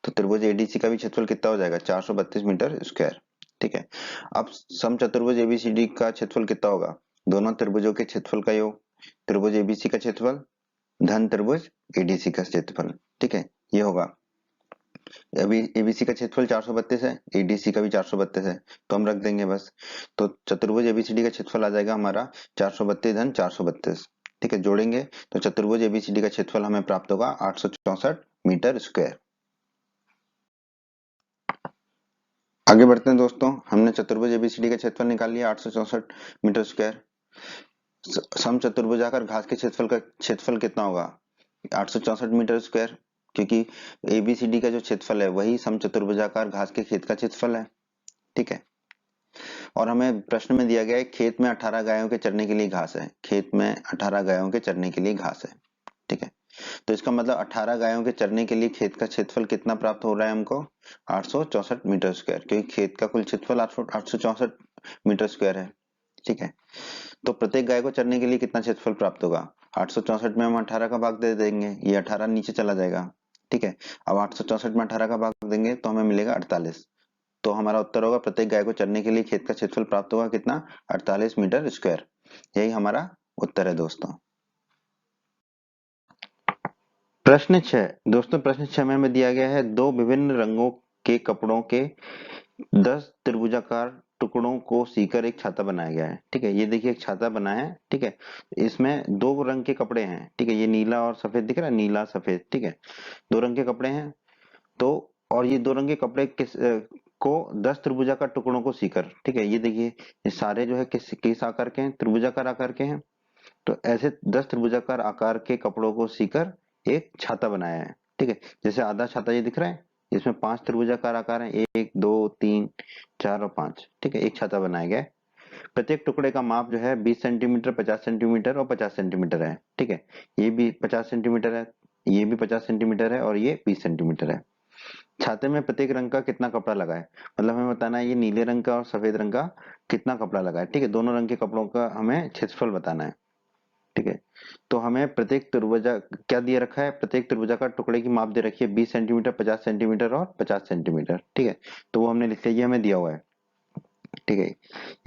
तो त्रिभुज एडीसी का भी क्षेत्रफल कितना हो जाएगा? 432 मीटर स्क्वायर। ठीक है, अब समचतुर्भुज एबीसीडी का क्षेत्रफल कितना होगा? दोनों त्रिभुजों के क्षेत्रफल का योग। त्रिभुज एबीसी का क्षेत्रफल धन त्रिभुज एडीसी का क्षेत्रफल। ठीक है, ये होगा। अभी एबीसी का क्षेत्रफल 432 है, एडीसी का भी 432 है, तो हम रख देंगे बस। तो चतुर्भुज एबीसीडी का क्षेत्रफल आ जाएगा हमारा 432 धन 432। ठीक है, जोड़ेंगे तो चतुर्भुज एबीसीडी का क्षेत्रफल हमें प्राप्त होगा 864 मीटर स्क्वायर। आगे बढ़ते हैं दोस्तों, हमने चतुर्भुज एबीसीडी का क्षेत्रफल निकाल लिया 864 मीटर स्क्वायर। सम चतुर्भुजाकार घास के क्षेत्रफल कितना होगा? 864 मीटर स्क्वायर, क्योंकि एबीसीडी का जो क्षेत्रफल है वही सम चतुर्भुजाकार घास के खेत का क्षेत्रफल है। ठीक है, और हमें प्रश्न में दिया गया है खेत में 18 गायों के चरने के लिए घास है। खेत में 18 गायों के चरने के लिए घास है। ठीक है, तो इसका मतलब 18 गायों के चरने के लिए खेत का क्षेत्रफल कितना प्राप्त हो रहा है हमको? 864 मीटर स्क्वायर, क्योंकि खेत का कुल क्षेत्रफल 864 मीटर स्क्वायर है। ठीक है, तो प्रत्येक गाय को चरने के लिए कितना क्षेत्रफल प्राप्त होगा? 864 में हम 18 का भाग दे देंगे, ये 18 नीचे चला जाएगा। ठीक है, अब 864 में 18 का भाग देंगे तो हमें मिलेगा 48। तो हमारा उत्तर होगा प्रत्येक गाय को चरने के लिए खेत का क्षेत्रफल प्राप्त होगा कितना? 48 मीटर स्क्वायर। यही हमारा उत्तर है दोस्तों। प्रश्न 6 दोस्तों, प्रश्न 6 में हमें दिया गया है दो विभिन्न रंगों के कपड़ों के 10 त्रिभुजाकार टुकड़ों को सीकर एक छाता बनाया गया है। ठीक है, ये देखिए एक छाता बना है। ठीक है, इसमें दो रंग के कपड़े हैं। ठीक है, ये नीला और सफेद दिख रहा है, नीला सफेद। ठीक है, दो रंग के कपड़े हैं। तो और ये दो रंग के कपड़े को 10 त्रिभुजाकार टुकड़ों को सीकर। ठीक है, ये देखिए ये सारे जो है किस आकार के हैं? त्रिभुजाकार आकार के हैं। तो ऐसे 10 त्रिभुजाकार आकार के कपड़ों को सीकर एक छाता बनाया है। ठीक है, जैसे आधा छाता ये दिख रहा है, इसमें 5 त्रिभुजाकार आकार है, 1 2 3 4 और 5। ठीक है, एक छाता बनाया गया है। प्रत्येक टुकड़े का माप जो है 20 सेंटीमीटर, 50 सेंटीमीटर और 50 सेंटीमीटर है। ठीक है, ये भी 50 सेंटीमीटर है, ये भी 50 सेंटीमीटर है और ये 20 सेंटीमीटर है। छाते में प्रत्येक रंग का कितना कपड़ा लगा है? मतलब हमें बताना है ये नीले रंग का और सफेद रंग का कितना कपड़ा लगा है। ठीक है, दोनों रंग के कपड़ों का हमें क्षेत्रफल बताना है। ठीक है, तो हमें प्रत्येक त्रिभुजा क्या दिया रखा है, प्रत्येक त्रिभुजाकार टुकड़े की माप दे रखी है 20 सेंटीमीटर, 50 सेंटीमीटर और 50 सेंटीमीटर। ठीक है, तो वो हमने लिख लिया, ये हमें दिया हुआ है। ठीक है,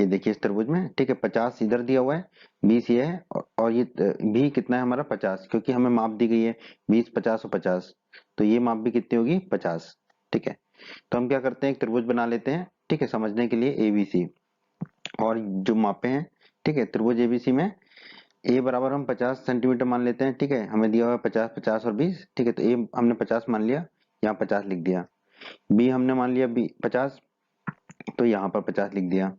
ये देखिए इस त्रिभुज में, ठीक है, 50 इधर दिया हुआ है, 20 ये है, और ये भी कितना है हमारा 50, क्योंकि हमें माप दी गई है 20, 50 और 50, तो ये माप भी कितनी होगी 50। ठीक है, तो हम क्या करते हैं, एक त्रिभुज बना लेते हैं, ठीक है, समझने के लिए एबीसी, और जो मापे हैं, ठीक है, त्रिभुज एबीसी में ए बराबर हम 50 सेंटीमीटर मान लेते हैं। ठीक है, हमें दिया हुआ है 50, 50 और 20। ठीक है, तो ए हमने 50 मान लिया, यहाँ 50 लिख दिया। बी हमने मान लिया 50, तो यहाँ पर 50 लिख दिया।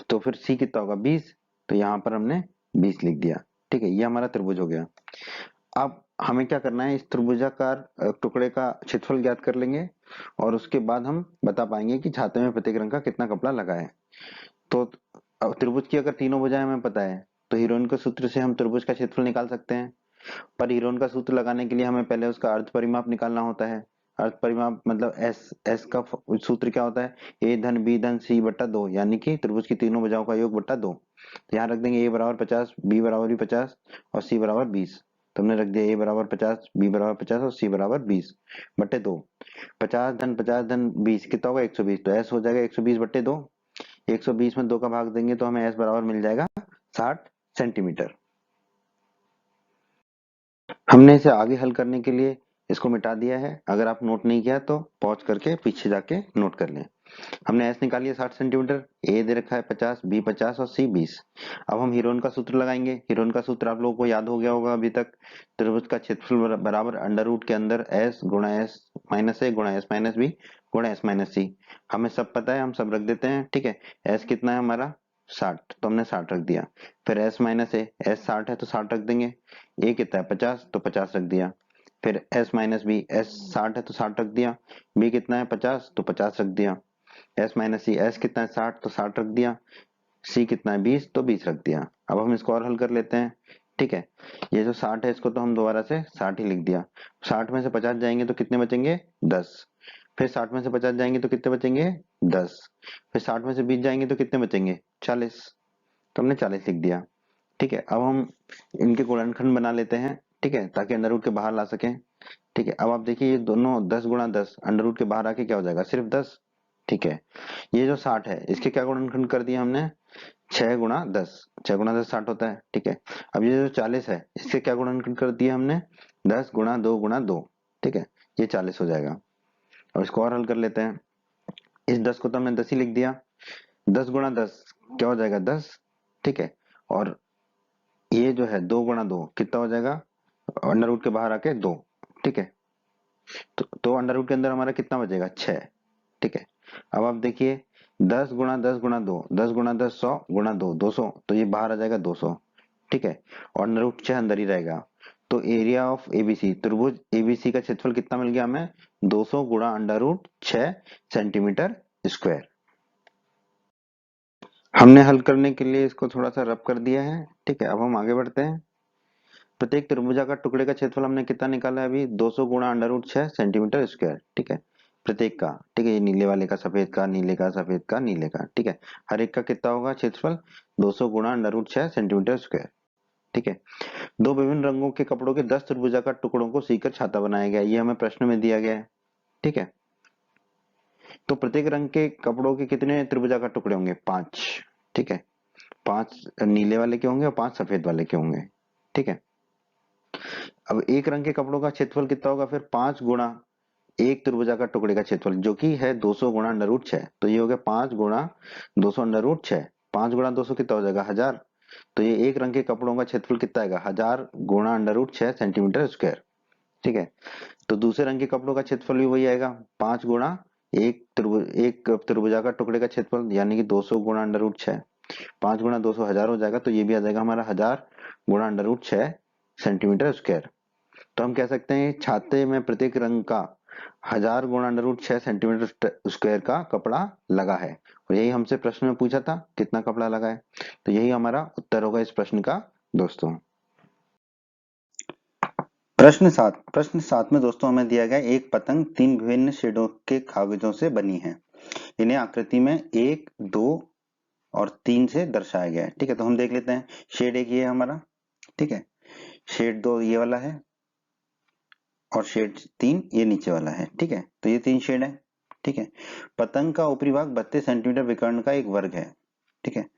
तो फिर सी कितना होगा 20, तो यहाँ पर हमने 20 लिख दिया। ठीक है, ये हमारा त्रिभुज हो गया। अब हमें क्या करना है, इस त्रिभुजाकार टुकड़े का क्षेत्रफल ज्ञात कर लेंगे, और उसके बाद हम बता पाएंगे कि छाते में प्रत्येक रंग का कितना कपड़ा लगा है। तो त्रिभुज की अगर तीनों भुजाएं हमें पता है, तो हीरोइन के सूत्र से हम त्रिभुज का क्षेत्रफल निकाल सकते हैं। पर हीरोइन का सूत्र लगाने के लिए हमें पहले उसका अर्ध परिमाप निकालना होता है। अर्ध परिमाप मतलब एस, एस का सूत्र क्या होता है, ए धन बी धन सी बट्टा 2, यानी कि त्रिभुज की तीनों भुजाओं का योग बट्टा 2। तो यहाँ रख देंगे ए बराबर 50, बी बराबर भी 50 और सी बराबर 20। तो हमने रख दिया ए बराबर 50, बी बराबर 50 और सी बराबर 20 बट्टे 2। 50 धन 20 कितना होगा 120, तो एस हो जाएगा 120 बट्टे 2। 120 में 2 का भाग देंगे तो हमें एस बराबर मिल जाएगा 60 सेंटीमीटर। हमने इसे आगे हल करने के लिए इसको मिटा दिया है। अगर आप नोट नहीं किया तो पॉज करके पीछे जाके नोट कर लें। हमने एस निकाली है 60 सेंटीमीटर, ए दे रखा है 50, बी 50 और सी 20। अब हम हीरोइन का सूत्र लगाएंगे। हीरोइन का सूत्र आप लोगों को याद हो गया होगा अभी तक, त्रिभुज का क्षेत्रफल बराबर अंडर रूट के अंदर एस गुणा एस माइनस ए गुणा एस माइनस बी गुणा एस माइनस सी। हमें सब पता है, हम सब रख देते हैं। ठीक है, एस कितना है हमारा 60, तो हमने 60 रख दिया। फिर एस माइनस ए, एस 60 है तो 60 रख देंगे। ए कितना है 50, तो 50 रख दिया। फिर एस माइनस बी, एस 60 है तो 60 रख दिया। बी कितना है 50, तो 50 रख दिया। एस माइनस सी, एस कितना है 60, तो 60 रख दिया। सी कितना है 20, तो 20 रख दिया। अब हम इसको और हल कर लेते हैं। ठीक है, ये जो 60 है इसको तो हम दोबारा से 60 ही लिख दिया। 60 में से 50 जाएंगे तो कितने बचेंगे 10। फिर 60 में से 50 जाएंगे तो कितने बचेंगे 10। फिर 60 में से 20 जाएंगे तो कितने बचेंगे 40, तो हमने 40 लिख दिया। ठीक है, अब हम इनके गुणनखंड बना लेते हैं। ठीक है, ताकि अंडर रूट के बाहर ला सकें। ठीक है, अब आप देखिए ये दोनों 10 गुणा 10 अंडर रूट के बाहर आके क्या हो जाएगा सिर्फ 10। ठीक है, ये जो 60 है इसके क्या गुणनखंड कर दिया हमने 6 गुणा 10, 6 गुणा 10 60 होता है। ठीक है, अब ये जो 40 है इसके क्या गुणनखंड कर दिया हमने 10 गुणा 2 गुणा 2। ठीक है, ये 40 हो जाएगा। अब इसको और हल कर लेते हैं। इस 10 को तो हमने 10 ही लिख दिया। 10 गुणा 10 क्या हो जाएगा 10। ठीक है, और ये जो है 2 गुणा 2 कितना हो जाएगा, अंडर रूट के बाहर आके 2। ठीक है, तो अंडर रूट के अंदर हमारा कितना बचेगा 6। ठीक है, अब आप देखिए 10 गुणा 10 गुणा 2, 10 गुणा 10 100 गुणा 2 200, तो ये बाहर आ जाएगा 200। ठीक है, और अंडर रूट 6 अंदर ही रहेगा। तो एरिया ऑफ एबीसी, त्रिभुज एबीसी का क्षेत्रफल कितना मिल गया हमें 200 गुणा अंडर रूट 6 सेंटीमीटर स्क्वायर। हमने हल करने के लिए इसको थोड़ा सा रब कर दिया है। ठीक है, अब हम आगे बढ़ते हैं। प्रत्येक त्रिभुजाकार टुकड़े का क्षेत्रफल हमने कितना निकाला है अभी 200 गुणा अंडर रूट 6 सेंटीमीटर स्क्वायर। ठीक है, प्रत्येक का, ठीक है, ये नीले वाले का, सफेद का, नीले का, सफेद का, नीले का। ठीक है, हर एक का कितना होगा क्षेत्रफल 200 गुणा अंडर रूट 6 सेंटीमीटर स्क्वायर। ठीक है, दो विभिन्न रंगों के कपड़ों के 10 त्रिभुजाकार टुकड़ों को सीकर छाता बनाया गया, ये हमें प्रश्न में दिया गया है। ठीक है, तो प्रत्येक रंग के कपड़ों के कितने त्रिभुजाकार टुकड़े होंगे 5। ठीक है, 5 नीले वाले के होंगे और 5 सफेद वाले के होंगे। ठीक है, अब एक रंग के कपड़ों का क्षेत्रफल कितना होगा फिर 5 गुणा एक त्रिभुजाकार टुकड़े का क्षेत्रफल जो कि है 200 गुणा अंडर रूट 6, तो ये हो गया 5 गुणा 200 अंडर रूट 6। 5 गुणा 200 कितना हो जाएगा 1000। तो ये एक रंग के कपड़ों का क्षेत्रफल कितना आएगा 1000 गुणा अंडर रूट 6 सेंटीमीटर स्क्वायर। ठीक है, तो दूसरे रंग के कपड़ों का क्षेत्रफल भी वही आएगा 5 गुणा एक त्रिभुजाकार टुकड़े का क्षेत्रफल यानी कि 200 गुणा अंडर रूट 6। 5 गुणा 200 1000 हो जाएगा, तो ये भी आ जाएगा हमारा 1000 गुणा अंडर रूट 6 सेंटीमीटर स्क्वायर। तो हम कह सकते हैं छाते में प्रत्येक रंग का 1000 गुणा अंडर रूट 6 सेंटीमीटर स्क्वायर का कपड़ा लगा है, और यही हमसे प्रश्न में पूछा था कितना कपड़ा लगा है। तो यही हमारा उत्तर होगा इस प्रश्न का दोस्तों। प्रश्न 7 में दोस्तों हमें दिया गया एक पतंग 3 विभिन्न शेडों के कागजों से बनी है। इन्हें आकृति में 1, 2 और 3 से दर्शाया गया है। ठीक है, तो हम देख लेते हैं। शेड एक ये है हमारा। ठीक है, शेड 2 ये वाला है और शेड 3 ये नीचे वाला है। ठीक है, तो ये 3 शेड है। ठीक है, पतंग का ऊपरी भाग 32 सेंटीमीटर विकर्ण का एक वर्ग है। ठीक है,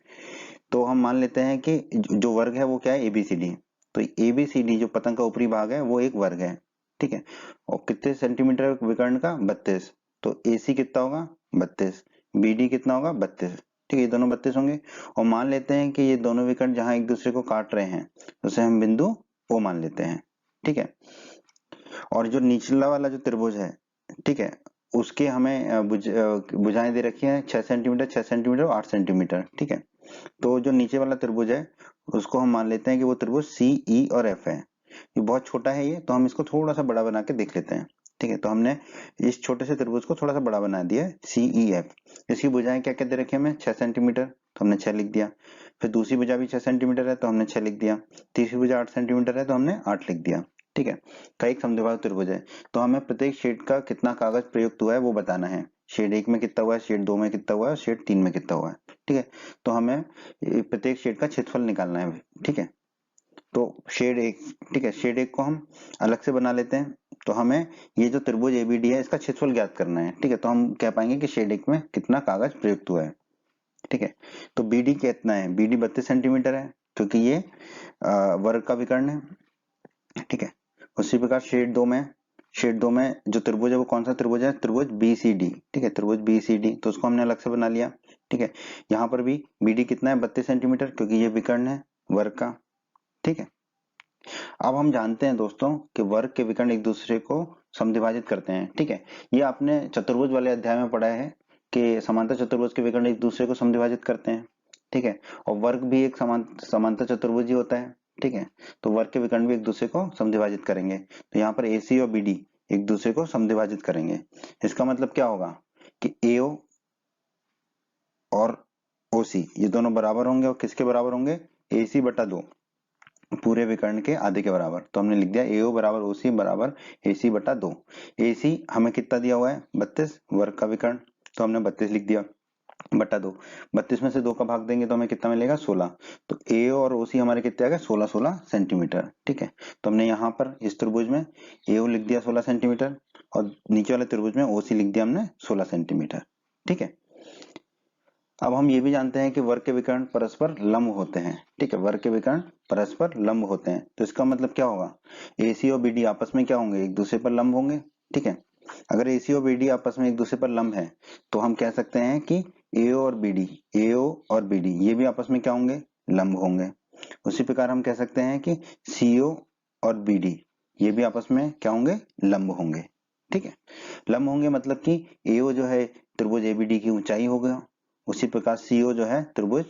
तो हम मान लेते हैं कि जो वर्ग है वो क्या है, एबीसीडी। तो एबीसीडी जो पतंग का ऊपरी भाग है वो एक वर्ग है। ठीक है, और कितने सेंटीमीटर विकर्ण का, 32। तो एसी कितना होगा, 32। बीडी कितना होगा, 32। ठीक है, ये दोनों 32 होंगे। और मान लेते हैं कि ये दोनों विकर्ण जहां एक दूसरे को काट रहे हैं उसे हम बिंदु ओ मान लेते हैं। ठीक है, और जो निचला वाला जो त्रिभुज है, ठीक है, उसके हमें भुजाएं दे रखी है 6 सेंटीमीटर, 6 सेंटीमीटर और 8 सेंटीमीटर। ठीक है, तो जो नीचे वाला त्रिभुज है उसको हम मान लेते हैं कि वो त्रिभुज सी, ई और एफ है। ये बहुत छोटा है ये, तो हम इसको थोड़ा सा बड़ा बना के देख लेते हैं। ठीक है, तो हमने इस छोटे से त्रिभुज को थोड़ा सा बड़ा बना दिया है, सी, ई, एफ। इसकी भुजाएं क्या क्या दे रखी है हमें, 6 सेंटीमीटर, तो हमने 6 लिख दिया। फिर दूसरी भुजा भी 6 सेंटीमीटर है तो हमने 6 लिख दिया। तीसरी भुजा 8 सेंटीमीटर है तो हमने 8 लिख दिया। ठीक है, का एक समद्विबाहु त्रिभुज है, तो हमें प्रत्येक शेड का कितना कागज प्रयुक्त हुआ है वो बताना है। शेड 1 में कितना हुआ है, शेड 2 में कितना हुआ है, शेड 3 में कितना हुआ है। ठीक है, तो हमें प्रत्येक शेड का क्षेत्रफल निकालना है। ठीक है, तो शेड 1, ठीक है, शेड 1 को हम अलग से बना लेते हैं। तो हमें ये जो त्रिभुज एबीडी है इसका क्षेत्रफल ज्ञात करना है। ठीक है, तो हम कह पाएंगे कि शेड 1 में कितना कागज प्रयुक्त हुआ है। ठीक है, तो बीडी कितना है, बीडी 32 सेंटीमीटर है क्योंकि ये वर्ग का विकर्ण है। ठीक है, उसी प्रकार शेड 2 में जो त्रिभुज है वो कौन सा त्रिभुज है, त्रिभुज बीसीडी। ठीक है, त्रिभुज बीसीडी, तो उसको हमने अलग से बना लिया। ठीक है, यहाँ पर भी बीडी कितना है, 32 सेंटीमीटर, क्योंकि ये विकर्ण है वर्ग का। ठीक है, अब हम जानते हैं दोस्तों कि वर्ग के विकर्ण एक दूसरे को समद्विभाजित करते हैं। ठीक है, ये आपने चतुर्भुज वाले अध्याय में पढ़ा है कि समांतर चतुर्भुज के विकर्ण एक दूसरे को समद्विभाजित करते हैं। ठीक है, और वर्ग भी एक समांतर चतुर्भुज ही होता है। ठीक है, तो वर्ग के विकर्ण भी एक दूसरे को समद्विभाजित करेंगे। तो यहाँ पर एसी और बीडी एक दूसरे को समद्विभाजित करेंगे। इसका मतलब क्या होगा कि एओ और ओसी ये दोनों बराबर होंगे, और किसके बराबर होंगे, एसी बटा 2, पूरे विकर्ण के आधे के बराबर। तो हमने लिख दिया एओ बराबर ओसी बराबर एसी बटा 2। एसी हमें कितना दिया हुआ है, 32, वर्ग का विकर्ण, तो हमने 32 लिख दिया बटा 2। 32 में से 2 का भाग देंगे तो हमें कितना मिलेगा, 16। तो एओ और ओसी हमारे कितने आ गए, 16 सेंटीमीटर। ठीक है, तो हमने यहाँ पर इस त्रिभुज में एओ लिख दिया 16 सेंटीमीटर और नीचे वाले त्रिभुज में ओसी लिख दिया हमने 16 सेंटीमीटर। ठीक है, अब हम ये भी जानते हैं कि वर्ग के विकर्ण परस्पर लंब होते हैं। ठीक है, वर्ग के विकर्ण परस्पर लंब होते हैं, तो इसका मतलब क्या होगा, एसी और बीडी आपस में क्या होंगे, एक दूसरे पर लंब होंगे। ठीक है, अगर एसी और बीडी आपस में एक दूसरे पर लंब है तो हम कह सकते हैं कि एओ और बीडी ये भी आपस में क्या होंगे, लंब होंगे। उसी प्रकार हम कह सकते हैं कि सीओ और बीडी ये भी आपस में क्या होंगे, लंब होंगे। ठीक है, लंब होंगे मतलब कि एओ जो है त्रिभुज एबीडी की ऊंचाई होगा, उसी प्रकार सीओ जो है त्रिभुज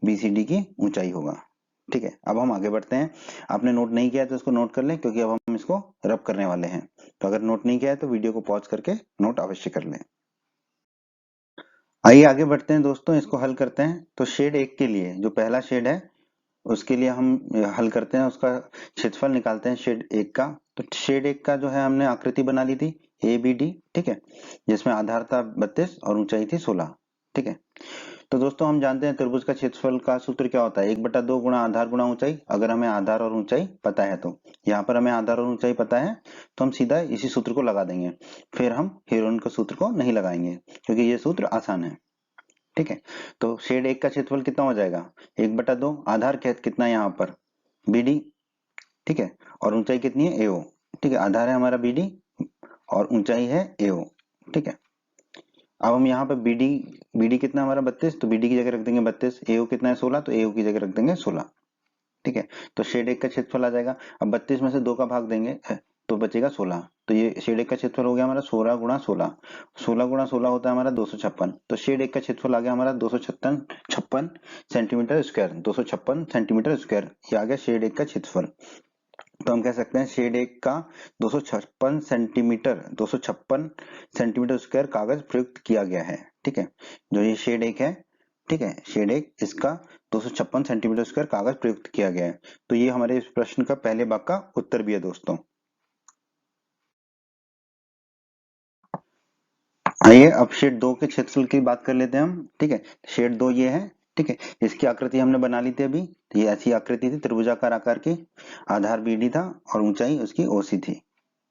बीसीडी की ऊंचाई होगा। ठीक है, अब हम आगे बढ़ते हैं। आपने नोट नहीं किया है तो इसको नोट कर लें, क्योंकि अब हम इसको रब करने वाले हैं। तो अगर नोट नहीं किया है तो वीडियो को पॉज करके नोट अवश्य कर लें। आइए आगे बढ़ते हैं दोस्तों, इसको हल करते हैं। तो शेड 1 के लिए जो पहला शेड है उसके लिए हम हल करते हैं, उसका क्षेत्रफल निकालते हैं शेड 1 का। तो शेड 1 का जो है हमने आकृति बना ली थी ए बी डी। ठीक है, जिसमें आधार था 32 और ऊंचाई थी 16। ठीक है, तो दोस्तों हम जानते हैं त्रिभुज का क्षेत्रफल का सूत्र क्या होता है, 1/2 गुणा आधार गुणा ऊंचाई। अगर हमें आधार और ऊंचाई पता है तो यहाँ पर हमें आधार और ऊंचाई पता है तो हम सीधा इसी सूत्र को लगा देंगे। फिर हम हेरोन के सूत्र को नहीं लगाएंगे क्योंकि ये सूत्र आसान है। ठीक है, तो शेड 1 का क्षेत्रफल कितना हो जाएगा, 1/2, आधार कितना है यहाँ पर, बीडी। ठीक है, और ऊंचाई कितनी है, एओ। ठीक है, आधार है हमारा बीडी और ऊंचाई है एओ। ठीक है, अब हम यहाँ पे बीडी, बीडी कितना हमारा 32, तो बीडी की जगह रख देंगे 32। एओ कितना है 16, तो एओ की जगह रख देंगे 16। ठीक है, तो शेड 1 का क्षेत्रफल आ जाएगा। अब 32 में से 2 का भाग देंगे तो बचेगा 16। तो ये शेड 1 का क्षेत्रफल हो गया हमारा 16 गुणा 16। 16 गुणा 16 होता है हमारा 256। तो शेड 1 का क्षेत्रफल आ गया हमारा 256 सेंटीमीटर स्क्वायर, 256 सेंटीमीटर स्क्वायर, ये आ गया शेड 1 का क्षेत्रफल। तो हम कह सकते हैं शेड 1 का 256 सेंटीमीटर स्क्वायर कागज प्रयुक्त किया गया है। ठीक है, जो ये शेड 1 है, ठीक है, शेड 1 इसका 256 सेंटीमीटर स्क्वायर कागज प्रयुक्त किया गया है। तो ये हमारे इस प्रश्न का पहले भाग का उत्तर भी है दोस्तों। आइए अब शेड 2 के क्षेत्रफल की बात कर लेते हैं हम। ठीक है, शेड 2 ये है। ठीक है, इसकी आकृति हमने बना ली थी अभी। तो ये ऐसी आकृति थी, त्रिभुजाकार आकार की, आधार BD था और ऊंचाई उसकी OC थी।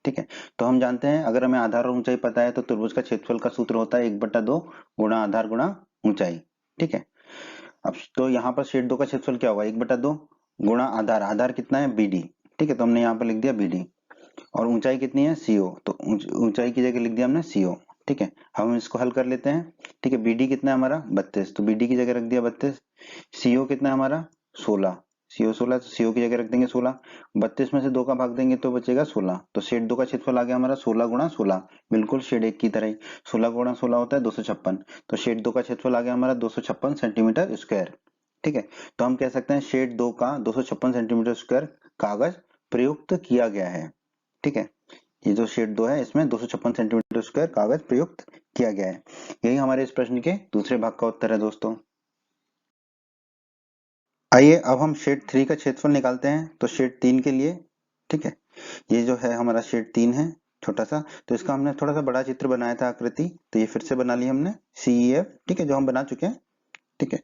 ठीक है, तो हम जानते हैं अगर हमें आधार और ऊंचाई पता है तो त्रिभुज का क्षेत्रफल का सूत्र होता है 1/2 गुणा आधार गुणा ऊंचाई। ठीक है, अब तो यहाँ पर शेड 2 का क्षेत्रफल क्या होगा, 1/2 गुणा आधार, आधार कितना है BD। ठीक है, तो हमने यहाँ पर लिख दिया BD, और ऊंचाई कितनी है CO, तो ऊंचाई की जगह लिख दिया हमने CO। ठीक है, हम इसको हल कर लेते हैं। ठीक है, BD कितना है हमारा 32, तो BD की जगह रख दिया 32। CO कितना है हमारा 16, CO 16, तो CO की जगह रख देंगे 16। 32 में से 2 का भाग देंगे तो बचेगा 16, तो शेड 2 का क्षेत्रफल आ गया हमारा 16 गुणा 16, बिल्कुल शेड 1 की तरह ही। 16 गुणा 16 होता है 256, तो शेड 2 का क्षेत्रफल आ गया हमारा 256 सेंटीमीटर स्क्वायर। ठीक है, तो हम कह सकते हैं शेड 2 का 256 सेंटीमीटर स्क्वायर कागज प्रयुक्त किया गया है। ठीक है, ये जो शेड 2 है इसमें 256 सेंटीमीटर स्क्वायर कागज प्रयुक्त किया गया है। यही हमारे इस प्रश्न के दूसरे भाग का उत्तर है दोस्तों। आइए अब हम शेड 3 का क्षेत्रफल निकालते हैं। तो शेड 3 के लिए, ठीक है, ये जो है हमारा शेड 3 है छोटा सा, तो इसका हमने थोड़ा सा बड़ा चित्र बनाया था आकृति, तो ये फिर से बना ली हमने CEF। ठीक है, जो हम बना चुके हैं। ठीक है,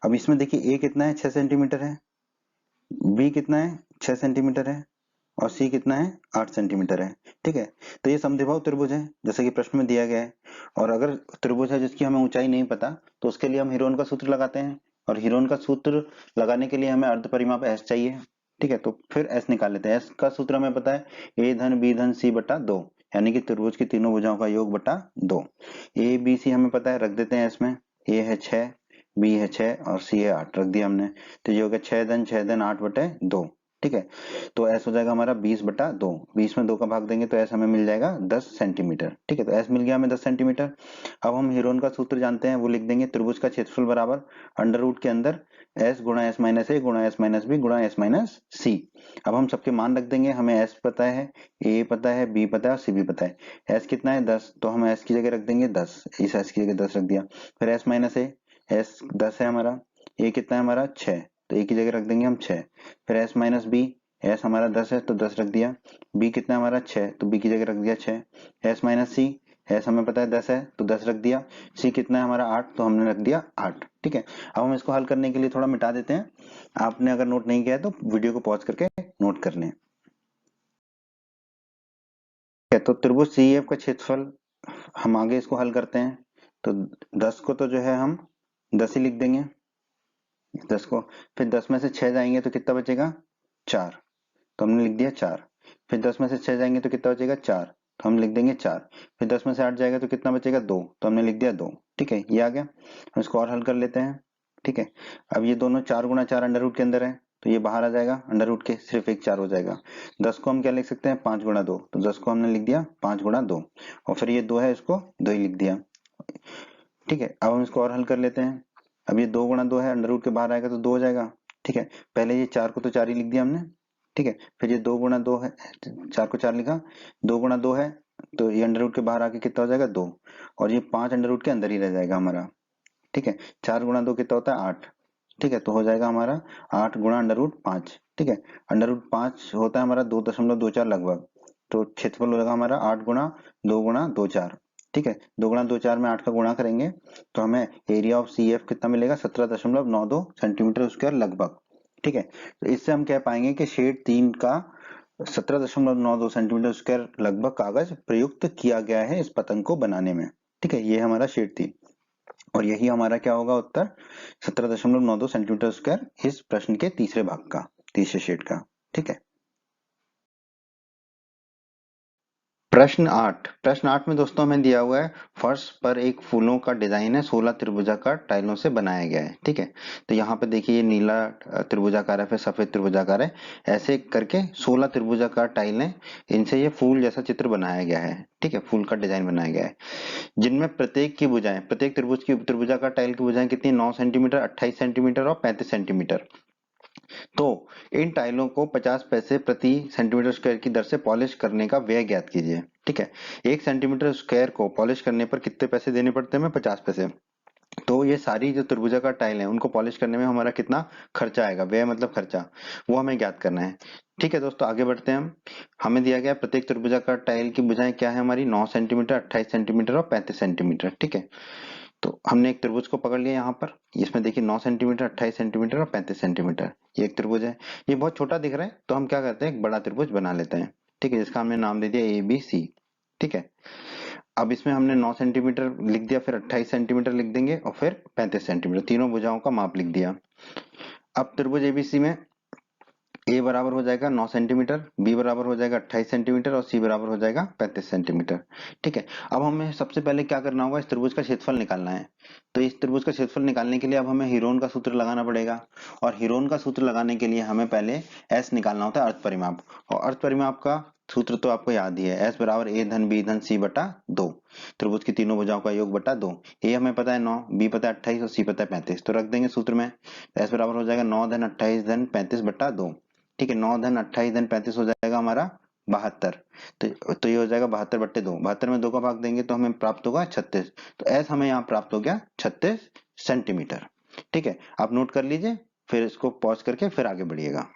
अब इसमें देखिए A कितना है 6 सेंटीमीटर है, B कितना है 6 सेंटीमीटर है, और C कितना है 8 सेंटीमीटर है। ठीक है, तो ये समद्विबाहु त्रिभुज है जैसे कि प्रश्न में दिया गया है। और अगर त्रिभुज है जिसकी हमें ऊंचाई नहीं पता तो उसके लिए हम हीरोन का सूत्र लगाते हैं, और हीरोन का सूत्र लगाने के लिए हमें अर्ध परिमाप S चाहिए। ठीक है, तो फिर S निकाल लेते हैं। S का सूत्र हमें पता है A धन B धन C बटा 2, यानी कि त्रिभुज की तीनों भुजाओं का योग बटा 2। A B C हमें पता है, रख देते हैं इसमें। A है 6, B है 6 और C है 8, रख दिया हमने। तो ये हो गया 6 धन 8 बटे 2। ठीक है, तो S हो जाएगा हमारा 20/2, 20 में 2 का भाग देंगे तो S हमें मिल जाएगा 10 सेंटीमीटर। ठीक है, तो S मिल गया हमें 10 सेंटीमीटर। अब हम हीरोन का सूत्र जानते हैं, वो लिख देंगे त्रिभुज का क्षेत्रफल बराबर अंडर रूट के अंदर S गुणा S माइनस A गुणा S माइनस B गुणा S माइनस C। अब हम सबके मान रख देंगे, हमें S पता है, A पता है, B पता है और C भी पता है। S कितना है 10, तो हम S की जगह रख देंगे 10, इस S की जगह 10 रख दिया। फिर S माइनस A, S 10 है हमारा, A कितना है हमारा 6, तो A की जगह रख देंगे हम 6। फिर S माइनस B, S हमारा 10 है तो 10 रख दिया। B कितना है हमारा 6, तो B की जगह रख दिया 6। S माइनस C, S हमें पता है 10 है तो 10 रख दिया। C कितना है हमारा 8, तो हमने रख दिया 8। ठीक है, अब हम इसको हल करने के लिए थोड़ा मिटा देते हैं। आपने अगर नोट नहीं किया है तो वीडियो को पॉज करके नोट कर लें। तो त्रिभुज CEF का क्षेत्रफल हम आगे इसको हल करते हैं। तो 10 को तो जो है हम 10 ही लिख देंगे, 10 को। फिर 10 में से 6 जाएंगे तो कितना बचेगा 4, तो हमने लिख दिया 4। फिर 10 में से 6 जाएंगे तो कितना बचेगा 4, तो हम लिख देंगे 4। फिर 10 में से 8 जाएगा तो कितना बचेगा 2, तो हमने लिख दिया 2। ठीक है, ये आ गया। हम इसको और हल कर लेते हैं। ठीक है, अब ये दोनों 4 गुणा 4 अंडर रूट के अंदर है, तो ये बाहर आ जाएगा अंडर रूट के, सिर्फ एक 4 हो जाएगा। 10 को हम क्या लिख सकते हैं 5 गुणा 2, तो 10 को हमने लिख दिया 5 गुणा 2, और फिर ये 2 है इसको 2 ही लिख दिया। ठीक है, अब हम इसको और हल कर लेते हैं। अब ये 2 गुणा 2 है, अंडर रूट के बाहर आएगा तो 2 हो जाएगा। ठीक है, पहले ये 4 को तो 4 ही लिख दिया हमने। ठीक है, फिर ये 2 गुणा 2 है, 4 को 4 लिखा, 2 गुणा 2 है तो ये अंडर रूट के बाहर आके कितना हो जाएगा 2, और ये 5 अंडर रूट के अंदर ही रह जाएगा हमारा। ठीक है, 4 गुणा 2 कितना होता है 8। ठीक है, तो हो जाएगा हमारा 8 गुणा अंडर रूट 5। ठीक है, अंडर रूट 5 होता है हमारा 2.24 लगभग, तो क्षेत्रफल होगा हमारा 8 गुणा 2 गुणा 2 4। ठीक है, 2 गुणा 2 4 में 8 का गुणा करेंगे तो हमें एरिया ऑफ CF कितना मिलेगा 17.92 सेंटीमीटर स्क्वायर लगभग। ठीक है, तो इससे हम कह पाएंगे कि शेड 3 का 17.92 सेंटीमीटर स्क्वायर लगभग कागज प्रयुक्त किया गया है इस पतंग को बनाने में। ठीक है, ये हमारा शेड 3, और यही हमारा क्या होगा उत्तर 17.92 सेंटीमीटर स्क्वायर इस प्रश्न के तीसरे भाग का, तीसरे शेड का। ठीक है, प्रश्न 8 में दोस्तों हमें दिया हुआ है फर्श पर एक फूलों का डिजाइन है, 16 त्रिभुजाकार टाइलों से बनाया गया है। ठीक है, तो यहाँ पे देखिए ये नीला त्रिभुजाकार है, फिर सफेद त्रिभुजाकार है, ऐसे करके 16 त्रिभुजाकार टाइल है, इनसे ये फूल जैसा चित्र बनाया गया है। ठीक है, फूल का डिजाइन बनाया गया है, जिनमें प्रत्येक की भुजाएं, प्रत्येक त्रिभुजाकार टाइल की भुजाएं कितनी 9 सेंटीमीटर, 28 सेंटीमीटर और 35 सेंटीमीटर। तो इन टाइलों को 50 पैसे प्रति सेंटीमीटर स्क्वायर की दर से पॉलिश करने का व्यय ज्ञात कीजिए। ठीक है, 1 सेंटीमीटर स्क्वायर को पॉलिश करने पर कितने पैसे देने पड़ते हैं हमें 50 पैसे। तो ये सारी जो त्रिभुजाकार टाइल है उनको पॉलिश करने में हमारा कितना खर्चा आएगा, व्यय मतलब खर्चा, वो हमें ज्ञात करना है। ठीक है दोस्तों, आगे बढ़ते हैं हम। हमें दिया गया प्रत्येक त्रिभुजाकार टाइल की भुजाएं क्या है हमारी 9 सेंटीमीटर, 28 सेंटीमीटर और 35 सेंटीमीटर। ठीक है, तो हमने एक त्रिभुज को पकड़ लिया यहाँ पर, इसमें देखिए 9 सेंटीमीटर, 28 सेंटीमीटर और 35 सेंटीमीटर, ये एक त्रिभुज है। ये बहुत छोटा दिख रहा है तो हम क्या करते हैं, एक बड़ा त्रिभुज बना लेते हैं, ठीक है, जिसका हमने नाम दे दिया ABC, ठीक है। अब इसमें हमने 9 सेंटीमीटर लिख दिया, फिर 28 सेंटीमीटर लिख देंगे और फिर 35 सेंटीमीटर, तीनों भुजाओं का माप लिख दिया। अब त्रिभुज ABC में ए बराबर हो जाएगा 9 सेंटीमीटर, बी बराबर हो जाएगा 28 सेंटीमीटर और सी बराबर हो जाएगा 35 सेंटीमीटर, ठीक है। अब हमें सबसे पहले क्या करना होगा, इस त्रिभुज का क्षेत्रफल निकालना है। तो इस त्रिभुज का क्षेत्रफल निकालने के लिए अब हमें हीरोन का सूत्र लगाना पड़ेगा, और हीरोन का सूत्र लगाने के लिए हमें पहले एस निकालना होता है, अर्थ परिमाप। और अर्थ परिमाप का सूत्र तो आपको याद ही है, एस बराबर ए धन बी धन सी बटा 2, त्रिभुज की तीनों भुजाओं का योग बटा 2। ए हमें पता है 9, बी पता है 28 और सी पता है 35, तो रख देंगे सूत्र में। एस बराबर हो जाएगा 9 धन 28 धन 35 बटा 2, ठीक है। 9 धन 28 धन 35 हो जाएगा हमारा 72, तो ये हो जाएगा 72 बट्टे 2, 72 में 2 का भाग देंगे तो हमें प्राप्त होगा 36, तो एस हमें यहाँ प्राप्त हो गया 36 सेंटीमीटर, ठीक है। आप नोट कर लीजिए, फिर इसको पॉज करके फिर आगे बढ़िएगा।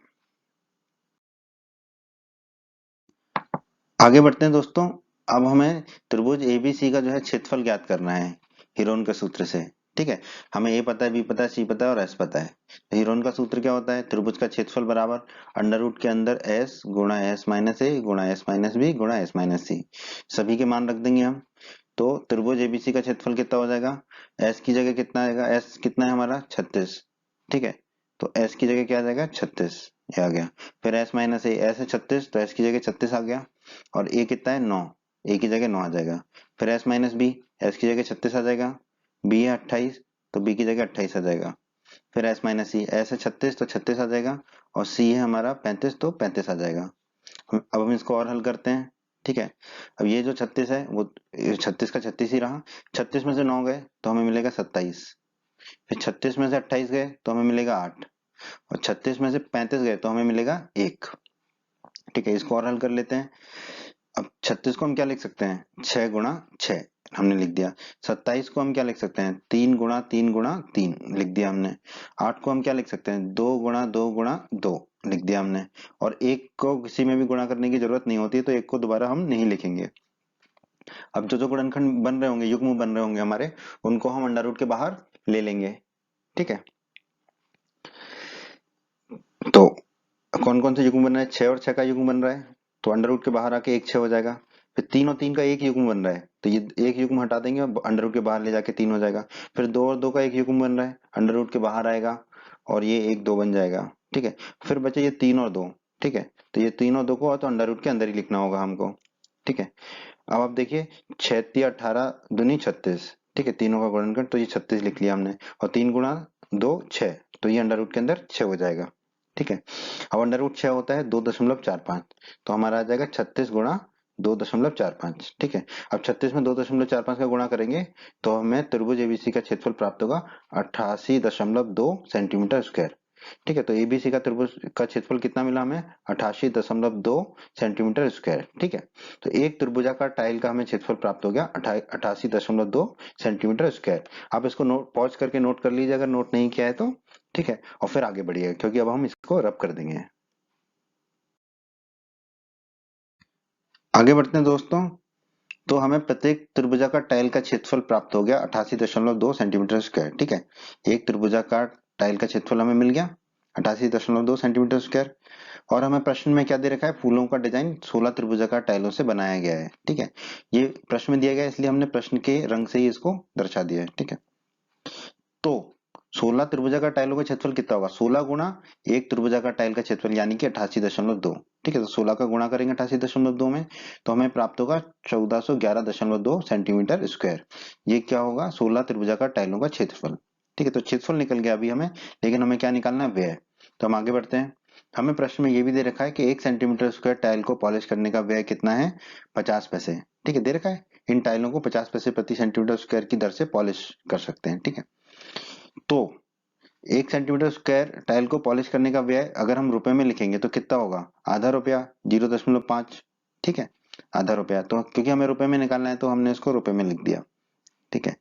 आगे बढ़ते हैं दोस्तों। अब हमें त्रिभुज एबीसी का जो है क्षेत्रफल ज्ञात करना है हीरोन के सूत्र से, ठीक है। हमें ए पता है, बी पता है, सी पता है और एस पता है। तो हीरोन का सूत्र क्या होता है, त्रिभुज का क्षेत्रफल बराबर अंडर रूट के अंदर एस गुणा एस माइनस ए गुणा एस माइनस बी गुणा एस माइनस सी, सभी के मान रख देंगे हम। तो त्रिभुज एबीसी का क्षेत्रफल कितना हो जाएगा, एस की जगह कितना आएगा, एस कितना है हमारा 36, ठीक है। तो एस की जगह क्या आ जाएगा 36, ये आ गया। फिर एस माइनस ए, एस है 36 तो एस की जगह 36 आ गया, और ए कितना है 9, ए की जगह 9 आ जाएगा। फिर एस माइनस बी, एस की जगह 36 आ जाएगा, बी है 28 तो बी की जगह 28 आ जाएगा। फिर एस माइनस सी, एस है 36 तो 36 आ जाएगा, और सी है हमारा 35 तो 35 आ जाएगा। अब हम इसको और हल करते हैं, ठीक है। अब ये जो 36 है वो 36 का 36 ही रहा, 36 में से 9 गए तो हमें मिलेगा 27, फिर 36 में से 28 गए तो हमें मिलेगा 8, और 36 में से 35 गए तो हमें मिलेगा 1, ठीक है। इसको और हल कर लेते हैं। अब 36 को हम क्या लिख सकते हैं, 6 गुणा 6 हमने लिख दिया। 27 को हम क्या लिख सकते हैं, 3 गुणा 3 गुणा 3 लिख दिया हमने। 8 को हम क्या लिख सकते हैं, 2 गुणा 2 गुणा 2 लिख दिया हमने। और एक को किसी में भी गुणा करने की जरूरत नहीं होती है, तो एक को दोबारा हम नहीं लिखेंगे। अब जो जो गुणनखंड बन रहे होंगे, युग्म बन रहे होंगे हमारे, उनको हम अंडर रूट के बाहर ले लेंगे, ठीक है। तो कौन कौन से युग्म बन रहा है, 6 और 6 का युग्म बन रहा है, तो अंडर रूट के बाहर आके 1 6 हो जाएगा। फिर 3 और 3 का एक युग्म बन रहा है, तो ये एक युग्म हटा देंगे और अंडर रूट के बाहर ले जाके 3 हो जाएगा। फिर 2 और 2 का एक युग्म बन रहा है, अंडर रूट के बाहर आएगा और ये 1 2 बन जाएगा, ठीक है। फिर बचे ये 3 और 2, ठीक है। तो ये 3 और 2 को तो अंडर रूट के अंदर ही लिखना होगा हमको, ठीक है। अब आप देखिए 6 18 दूनी 36, ठीक है, तीनों का गुणनखंड, तो ये 36 लिख लिया हमने, और 3 गुणा 2 6, तो ये अंडर रूट के अंदर 6 हो जाएगा, ठीक है। अब अंडर रूट 6 होता है 2.45, तो हमारा आ जाएगा 36 गुणा 2.45, ठीक है। अब 36 में 2.45 का गुणा करेंगे तो हमें त्रिभुज एबीसी का क्षेत्रफल प्राप्त होगा 88.2 सेंटीमीटर स्क्वायर, ठीक है। तो एबीसी का त्रिभुज का क्षेत्रफल कितना मिला हमें, 88.2 सेंटीमीटर स्क्वायर, ठीक है। तो एक त्रिभुजाकार टाइल का हमें क्षेत्रफल प्राप्त हो गया 88.2 सेंटीमीटर स्क्वायर। आप इसको नोट पॉज करके नोट कर लीजिए अगर नोट नहीं किया है तो, ठीक है। और फिर आगे बढ़िएगा क्योंकि अब हम इसको रब कर देंगे। आगे बढ़ते हैं दोस्तों। तो हमें प्रत्येक त्रिभुजाकार टाइल का क्षेत्रफल प्राप्त हो गया 88.2 सेंटीमीटर स्क्वायर, ठीक है। एक त्रिभुजाकार टाइल का क्षेत्रफल हमें मिल गया 88.2 सेंटीमीटर स्क्वायर। और हमें प्रश्न में क्या दे रखा है, फूलों का डिजाइन 16 त्रिभुजाकार टाइलों से बनाया गया है, ठीक है। ये प्रश्न में दिया गया है इसलिए हमने प्रश्न के रंग से ही इसको दर्शा दिया है, ठीक है। तो 16 त्रिभुजाकार टाइलों का क्षेत्रफल कितना होगा, 16 गुणा एक त्रिभुजाकार टाइल का क्षेत्रफल यानी कि 88.2, ठीक है। तो 16 का गुणा करेंगे 88.2 में तो हमें प्राप्त होगा 1411.2 सेंटीमीटर स्क्वायर। ये क्या होगा, 16 त्रिभुजाकार टाइलों का क्षेत्रफल, ठीक है। तो क्षेत्रफल निकल गया अभी हमें, लेकिन हमें क्या निकालना है, व्यय। तो हम आगे बढ़ते हैं। हमें प्रश्न में ये भी दे रखा है कि 1 सेंटीमीटर स्क्वायर टाइल को पॉलिश करने का व्यय कितना है, 50 पैसे, ठीक है, दे रखा है। इन टाइलों को 50 पैसे प्रति सेंटीमीटर स्क्वायर की दर से पॉलिश कर सकते हैं, ठीक है। तो 1 सेंटीमीटर स्क्वायर टाइल को पॉलिश करने का व्यय अगर हम रुपए में लिखेंगे तो कितना होगा, आधा रुपया, 0.5, ठीक है, आधा रुपया। तो क्योंकि हमें रुपए में निकालना है तो हमने इसको रुपए में लिख दिया, ठीक है।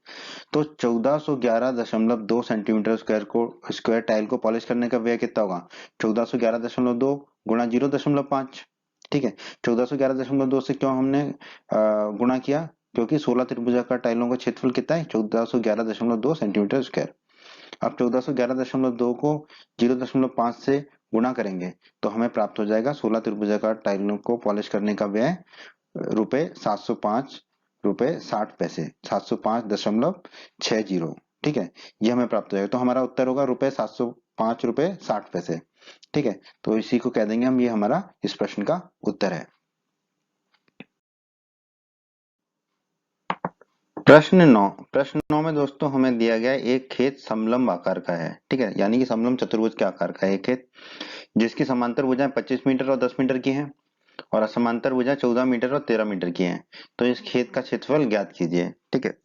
तो 1411.2 सेंटीमीटर स्क्वायर टाइल को पॉलिश करने का व्यय कितना होगा, 1411.2 गुणा 0.5, ठीक है। 1411.2 से क्यों हमने गुणा किया, क्योंकि 16 त्रिभुजाकार टाइलों का क्षेत्रफल कितना है, 1411.2 सेंटीमीटर स्क्वायर। अब 1411.2 को 0.5 से गुणा करेंगे तो हमें प्राप्त हो जाएगा 16 त्रिभुजाकार टाइलों को पॉलिश करने का व्यय रुपए 705 रुपए 60 पैसे, 705.60। ठीक है, ये हमें प्राप्त हो जाएगा। तो हमारा उत्तर होगा रुपए 705 रुपए 60 पैसे। ठीक है, तो इसी को कह देंगे हम, ये हमारा इस प्रश्न का उत्तर है। प्रश्न 9 में दोस्तों हमें दिया गया है एक खेत समलंब आकार का है। ठीक है, यानी कि समलंब चतुर्भुज के आकार का है एक खेत, जिसकी समांतर भुजाएं 25 मीटर और 10 मीटर की हैं और असमांतर भुजाएं 14 मीटर और 13 मीटर की हैं। तो इस खेत का क्षेत्रफल ज्ञात कीजिए। ठीक है,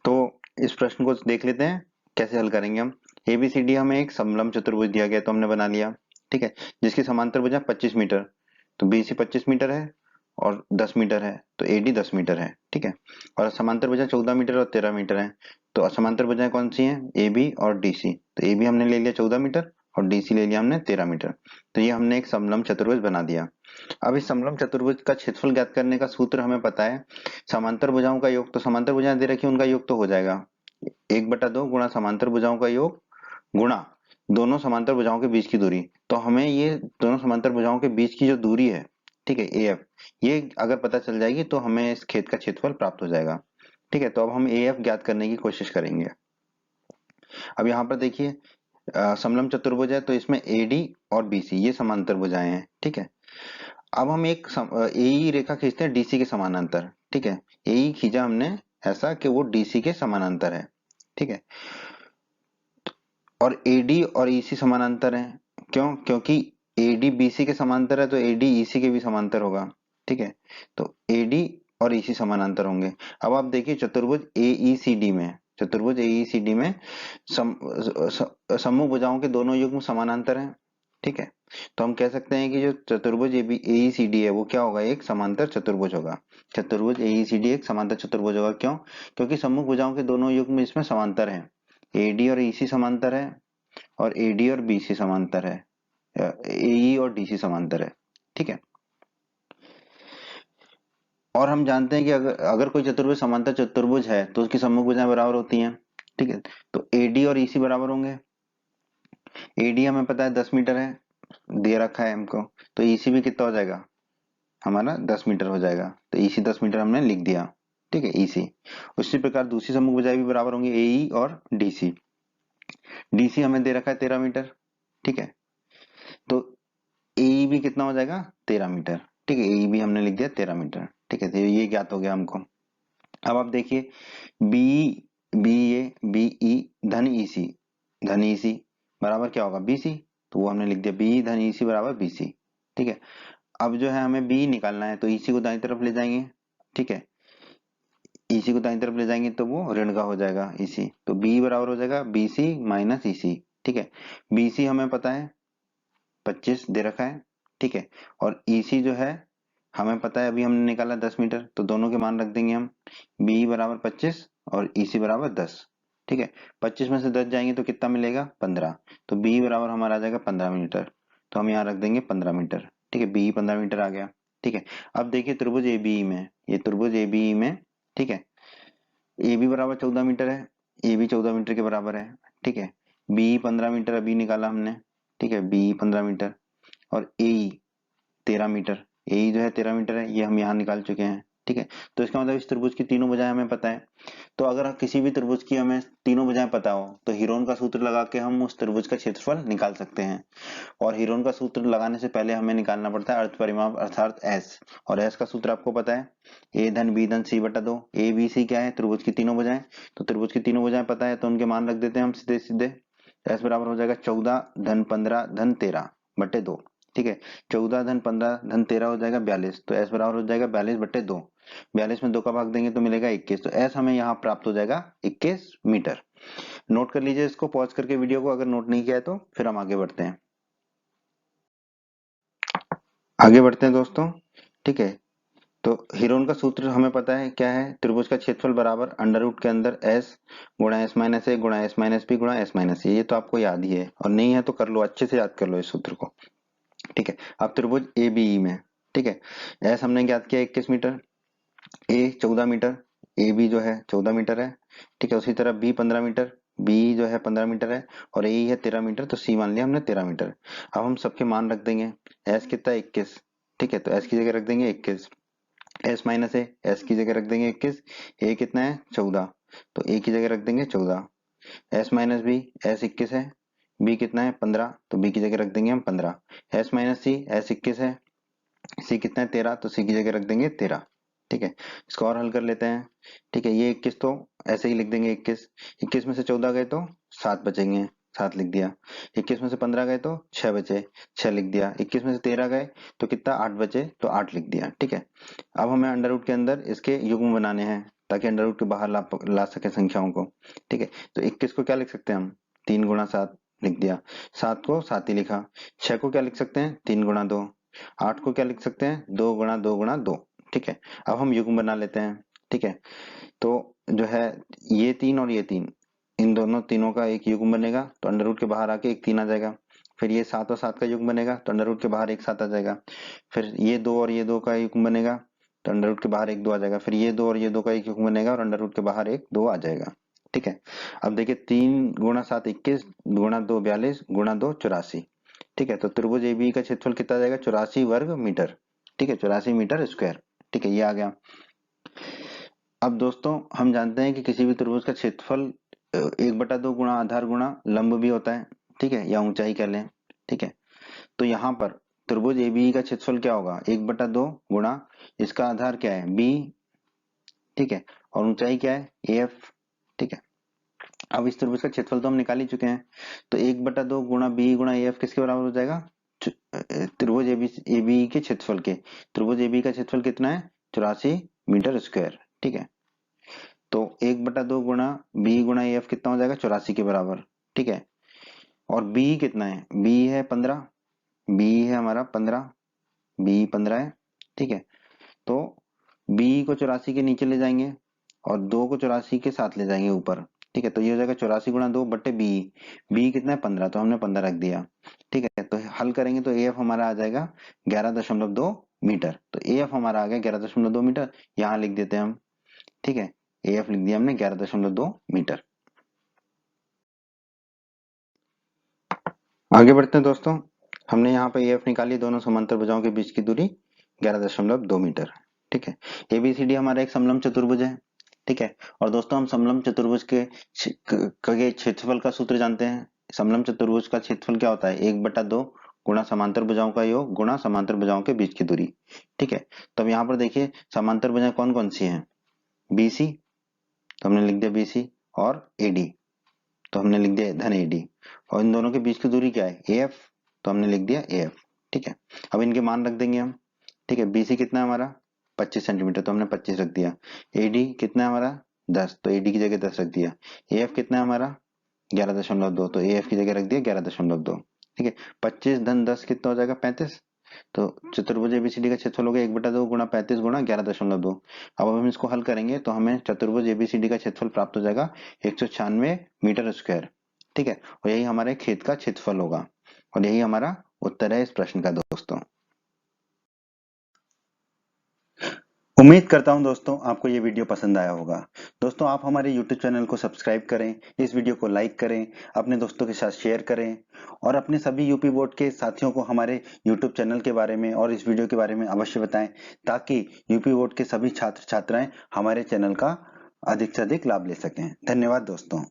तो इस प्रश्न को देख लेते हैं कैसे हल करेंगे हम। एबीसीडी हमें एक समलंब चतुर्भुज दिया गया तो हमने बना लिया। ठीक है, जिसकी समांतर भुजा 25 मीटर, तो बीसी 25 मीटर है और 10 मीटर है, तो एडी 10 मीटर है। ठीक है, और समांतर भुजा 14 मीटर और 13 मीटर है। तो असमांतर भुजाएं कौन सी हैं, ए बी और डीसी। तो ए बी हमने ले लिया 14 मीटर और डीसी ले लिया हमने 13 मीटर। तो ये हमने एक समलंब चतुर्भुज बना दिया। अब इस समलंब चतुर्भुज का क्षेत्रफल ज्ञात करने का सूत्र हमें पता है, समांतर भुजाओं का योग, तो समांतर भुजाएं दे रखी उनका योग तो हो जाएगा 1/2 गुणा समांतर भुजाओं का योग गुणा दोनों समांतर भुजाओं के बीच की दूरी। तो हमें ये दोनों समांतर भुजाओं के बीच की जो दूरी है, ठीक है, एफ, ये अगर पता चल जाएगी तो हमें इस खेत का क्षेत्रफल प्राप्त हो जाएगा। ठीक है, तो अब हम एफ ज्ञात करने की कोशिश करेंगे। अब यहाँ पर देखिए समलंब चतुर्भुज है तो इसमें एडी और बीसी ये समांतर भुजाएं हैं। ठीक है, अब हम एक एई रेखा खींचते हैं डीसी के समानांतर। ठीक है, एई खींचा हमने ऐसा कि वो डीसी के समानांतर है। ठीक है, और एडी और ईसी समानांतर है। क्यों, क्योंकि एडी बीसी के समांतर है तो एडी ईसी के भी समांतर होगा। ठीक है, तो एडी और ईसी समानांतर होंगे। अब आप देखिए चतुर्भुज एईसीडी में, चतुर्भुज एईसीडी में समूह भुजाओं के दोनों युग्म समानांतर हैं। ठीक है, तो हम कह सकते हैं कि जो चतुर्भुज एईसीडी है वो क्या होगा, एक समांतर चतुर्भुज होगा। चतुर्भुज एईसीडी एक समांतर चतुर्भुज होगा। क्यों, क्योंकि समूह भुजाओं के दोनों युग्म इसमें समांतर हैं। एडी और ईसी समांतर है और एडी और बीसी समांतर है, एई और डीसी समांतर है। ठीक है, और हम जानते हैं कि अगर अगर कोई चतुर्भुज समांतर चतुर्भुज है तो उसकी सम्मुख भुजाएं बराबर होती हैं। ठीक है, तो एडी और ईसी बराबर होंगे। एडी हमें पता है 10 मीटर है, दे रखा है हमको, तो ईसी भी कितना हो जाएगा हमारा 10 मीटर हो जाएगा। तो ईसी 10 मीटर हमने लिख दिया। ठीक है, ईसी। उसी प्रकार दूसरी सम्मुख भुजाएं भी बराबर होंगी, एई और डीसी। डीसी हमें दे रखा है 13 मीटर। ठीक है, तो ए भी कितना हो जाएगा 13 मीटर। ठीक है, ए भी हमने लिख दिया 13 मीटर। ठीक है, तो ये ज्ञात हो गया हमको। अब आप देखिए B B A B E धन ई सी बराबर क्या होगा बीसी। तो वो हमने लिख दिया बी धन ई सी बराबर बीसी। ठीक है, अब जो है हमें बी निकालना है तो ईसी को दाईं तरफ ले जाएंगे। ठीक है, ईसी को दाईं तरफ ले जाएंगे तो वो ऋण का हो जाएगा ईसी, तो बी बराबर हो जाएगा बीसी माइनस ईसी। ठीक है, बीसी हमें पता है 25 दे रखा है। ठीक है, और ईसी जो है हमें पता है अभी हमने निकाला 10 मीटर, तो दोनों के मान रख देंगे हम, बी बराबर 25 और ईसी बराबर 10। ठीक है, 25 में से 10 जाएंगे तो कितना मिलेगा 15, तो बी बराबर हमारा आ जाएगा 15 मीटर। तो हम यहाँ रख देंगे 15 मीटर। ठीक है, बी 15 मीटर आ गया। ठीक है, अब देखिए त्रिभुज एबीई में, ये त्रिभुज एबीई में, ठीक है, ए बी बराबर 14 मीटर है, ए बी 14 मीटर के बराबर है। ठीक है, बी 15 मीटर अभी निकाला हमने। ठीक है, बी 15 मीटर और ए 13 मीटर, ए जो है 13 मीटर है, ये हम यहाँ निकाल चुके हैं। ठीक है, तो इसका मतलब इस त्रिभुज की तीनों भुजाएं हमें पता है। तो अगर किसी भी त्रिभुज की हमें तीनों भुजाएं पता हो तो हीरोन का सूत्र लगा के हम उस त्रिभुज का क्षेत्रफल निकाल सकते हैं। और हीरोन का सूत्र लगाने से पहले हमें निकालना पड़ता है अर्थ परिमाप अर्थात एस, और एस का सूत्र आपको पता है ए धन बी धन सी बटा 2। ए बी सी क्या है, त्रिभुज की तीनों भुजाएं, तो त्रिभुज की तीनों भुजाएं पता है तो उनके मान रख देते हैं हम सीधे सीधे। एस बराबर हो जाएगा 14 धन 15 धन 13 बटे 2। ठीक है, 14 धन 15 धन 13 हो जाएगा 42, तो एस बराबर हो जाएगा 42 बटे 2। 42 में 2 का भाग देंगे तो मिलेगा 21, तो एस हमें यहाँ प्राप्त हो जाएगा 21 मीटर। नोट कर लीजिए इसको पॉज करके वीडियो को, अगर नोट नहीं किया है तो फिर हम आगे बढ़ते हैं। आगे बढ़ते हैं दोस्तों। ठीक है, तो हीरोन का सूत्र हमें पता है क्या है, त्रिभुज का क्षेत्रफल बराबर अंडर रूट के अंदर एस गुणा एस माइनस ए गुणा एस माइनस बी गुणा एस माइनस ए। ये तो आपको याद ही है, और नहीं है तो कर लो, अच्छे से याद कर लो इस सूत्र को। ठीक है, अब त्रिभुज ए बी में, ठीक है, एस हमने ज्ञात किया 21 metre, A 14 metre, A B जो है 14 मीटर है, ठीक है। उसी तरह बी 15 मीटर, बी जो है 15 मीटर है, और ए है 13 मीटर, तो सी मान लिया हमने 13 मीटर। अब हम सबके मान रख देंगे। एस कितना है 21, ठीक है, तो एस की जगह रख देंगे 21। एस माइनस ए, एस की जगह रख देंगे 21। ए कितना है 14, तो ए की जगह रख देंगे 14। एस माइनस बी, एस 21 है, बी कितना है 15, तो बी की जगह रख देंगे हम 15। एस माइनस सी, एस 21 है, सी कितना है 13, तो सी की जगह रख देंगे 13, ठीक है। इसको और हल कर लेते हैं, ठीक है। ये 21 तो ऐसे ही लिख देंगे 21, 21 में से 14 गए तो 7 बचेंगे, 7 लिख दिया। 21 में से 15 गए तो 6 बचे, 6 लिख दिया। 21 में से 13 गए तो कितना 8 बचे, तो 8 लिख दिया, ठीक है। अब हमें अंडर रूट के अंदर इसके युग्म बनाने हैं ताकि अंडर रूट के बाहर ला सके संख्याओं को, ठीक है। तो 21 को क्या लिख सकते हैं हम, 3 गुणा 7 लिख दिया। 7 को 7 ही लिखा। 6 को क्या लिख सकते हैं, 3 गुणा 2। 8 को क्या लिख सकते हैं, 2 गुणा 2 गुणा 2, ठीक है। अब हम युग्म बना लेते हैं, ठीक है। तो जो है ये 3 और ये 3, इन दोनों तीनों का एक युग्म बनेगा, तो अंडर रूट के बाहर आके एक 3 आ जाएगा। फिर ये 7 और 7 का युग्म बनेगा, तो अंडर रूट के बाहर एक 7 आ जाएगा। फिर ये 2 और ये 2 का युग्म बनेगा, तो अंडर रूट के बाहर एक 2 आ जाएगा। फिर ये 2 और ये 2 का एक युग्म बनेगा और अंडर रूट के बाहर एक 2 आ जाएगा, ठीक है। अब देखिए 3 गुणा 7 21, गुणा 2 42, गुणा 2 84, ठीक है। तो त्रिभुज एबी का क्षेत्रफल कितना आ जाएगा, 84 वर्ग मीटर, ठीक है, 84 मीटर स्क्वायर, ठीक है, ये आ गया। अब दोस्तों हम जानते हैं कि किसी भी त्रिभुज का क्षेत्रफल 1/2 गुणा आधार गुणा लंब भी होता है, ठीक है, या ऊंचाई कह लें, ठीक है। तो यहाँ पर त्रिभुज एबी का क्षेत्रफल क्या होगा, 1/2 गुणा इसका आधार क्या है बी, ठीक है, और ऊंचाई क्या है एफ, ठीक है। अब इस त्रिभुज का क्षेत्रफल तो हम निकाल ही चुके हैं, तो 1/2 गुणा बी गुणा एफ किसके बराबर हो जाएगा, त्रिभुज एबी के क्षेत्रफल के। त्रिभुज एबी का क्षेत्रफल कितना है 84 मीटर स्क्वायर, ठीक है। तो 1/2 गुणा बी गुणा एफ कितना हो जाएगा 84 के बराबर, ठीक है। और बी कितना है, बी है 15, बी है हमारा 15, बी 15 है, ठीक है। तो बी को 84 के नीचे ले जाएंगे और 2 को 84 के साथ ले जाएंगे ऊपर, ठीक है। तो ये हो जाएगा 84 गुणा 2 बट्टे बी, बी कितना है 15, तो हमने 15 रख दिया, ठीक है। तो हल करेंगे तो एफ हमारा आ जाएगा 11.2 मीटर। तो एफ हमारा आ गया 11.2 मीटर, यहाँ लिख देते हैं हम, ठीक है। एफ लिख दिया हमने 11.2 मीटर। आगे बढ़ते हैं दोस्तों, हमने यहाँ पे एफ निकाली, दोनों समांतर भुजाओं के बीच की दूरी 11.2 मीटर, ठीक है। एबीसीडी हमारा एक समलंब चतुर्भुज है, ठीक है। और दोस्तों हम समलंब चतुर्भुज के क्षेत्रफल का सूत्र जानते हैं। समलंब चतुर्भुज का क्षेत्रफल क्या होता है, 1/2 गुणा समांतर भुजाओं का योग गुणा समांतर भुजाओं के बीच की दूरी, ठीक है। तो अब यहाँ पर देखिए समांतर भुजाएं कौन कौन सी हैं, बीसी, तो हमने लिख दिया बीसी, और एडी, तो हमने लिख दिया धन एडी। और इन दोनों के बीच की दूरी क्या है एएफ, तो हमने लिख दिया एएफ, ठीक है। अब इनके मान रख देंगे हम, ठीक है। बीसी कितना है हमारा 25 सेंटीमीटर, तो हमने 25 रख दिया। एडी कितना है हमारा 10, तो एडी की जगह 10 रख दिया। एएफ कितना है हमारा 11.2, तो एएफ की जगह रख दिया 11.2, ठीक है। 25 धन 10 कितना हो जाएगा 35, तो चतुर्भुज एबीसीडी का क्षेत्रफल हो गया 1/2 गुणा 35 गुणा 11.2। अब हम इसको हल करेंगे तो हमें चतुर्भुज एबीसीडी का क्षेत्रफल प्राप्त हो जाएगा 196 मीटर स्क्वायर, ठीक है। और यही हमारे खेत का क्षेत्रफल होगा, और यही हमारा उत्तर है इस प्रश्न का दोस्तों। उम्मीद करता हूं दोस्तों आपको ये वीडियो पसंद आया होगा। दोस्तों आप हमारे YouTube चैनल को सब्सक्राइब करें, इस वीडियो को लाइक करें, अपने दोस्तों के साथ शेयर करें, और अपने सभी यूपी बोर्ड के साथियों को हमारे YouTube चैनल के बारे में और इस वीडियो के बारे में अवश्य बताएं, ताकि यूपी बोर्ड के सभी छात्र छात्राएं हमारे चैनल का अधिक से अधिक लाभ ले सकें। धन्यवाद दोस्तों।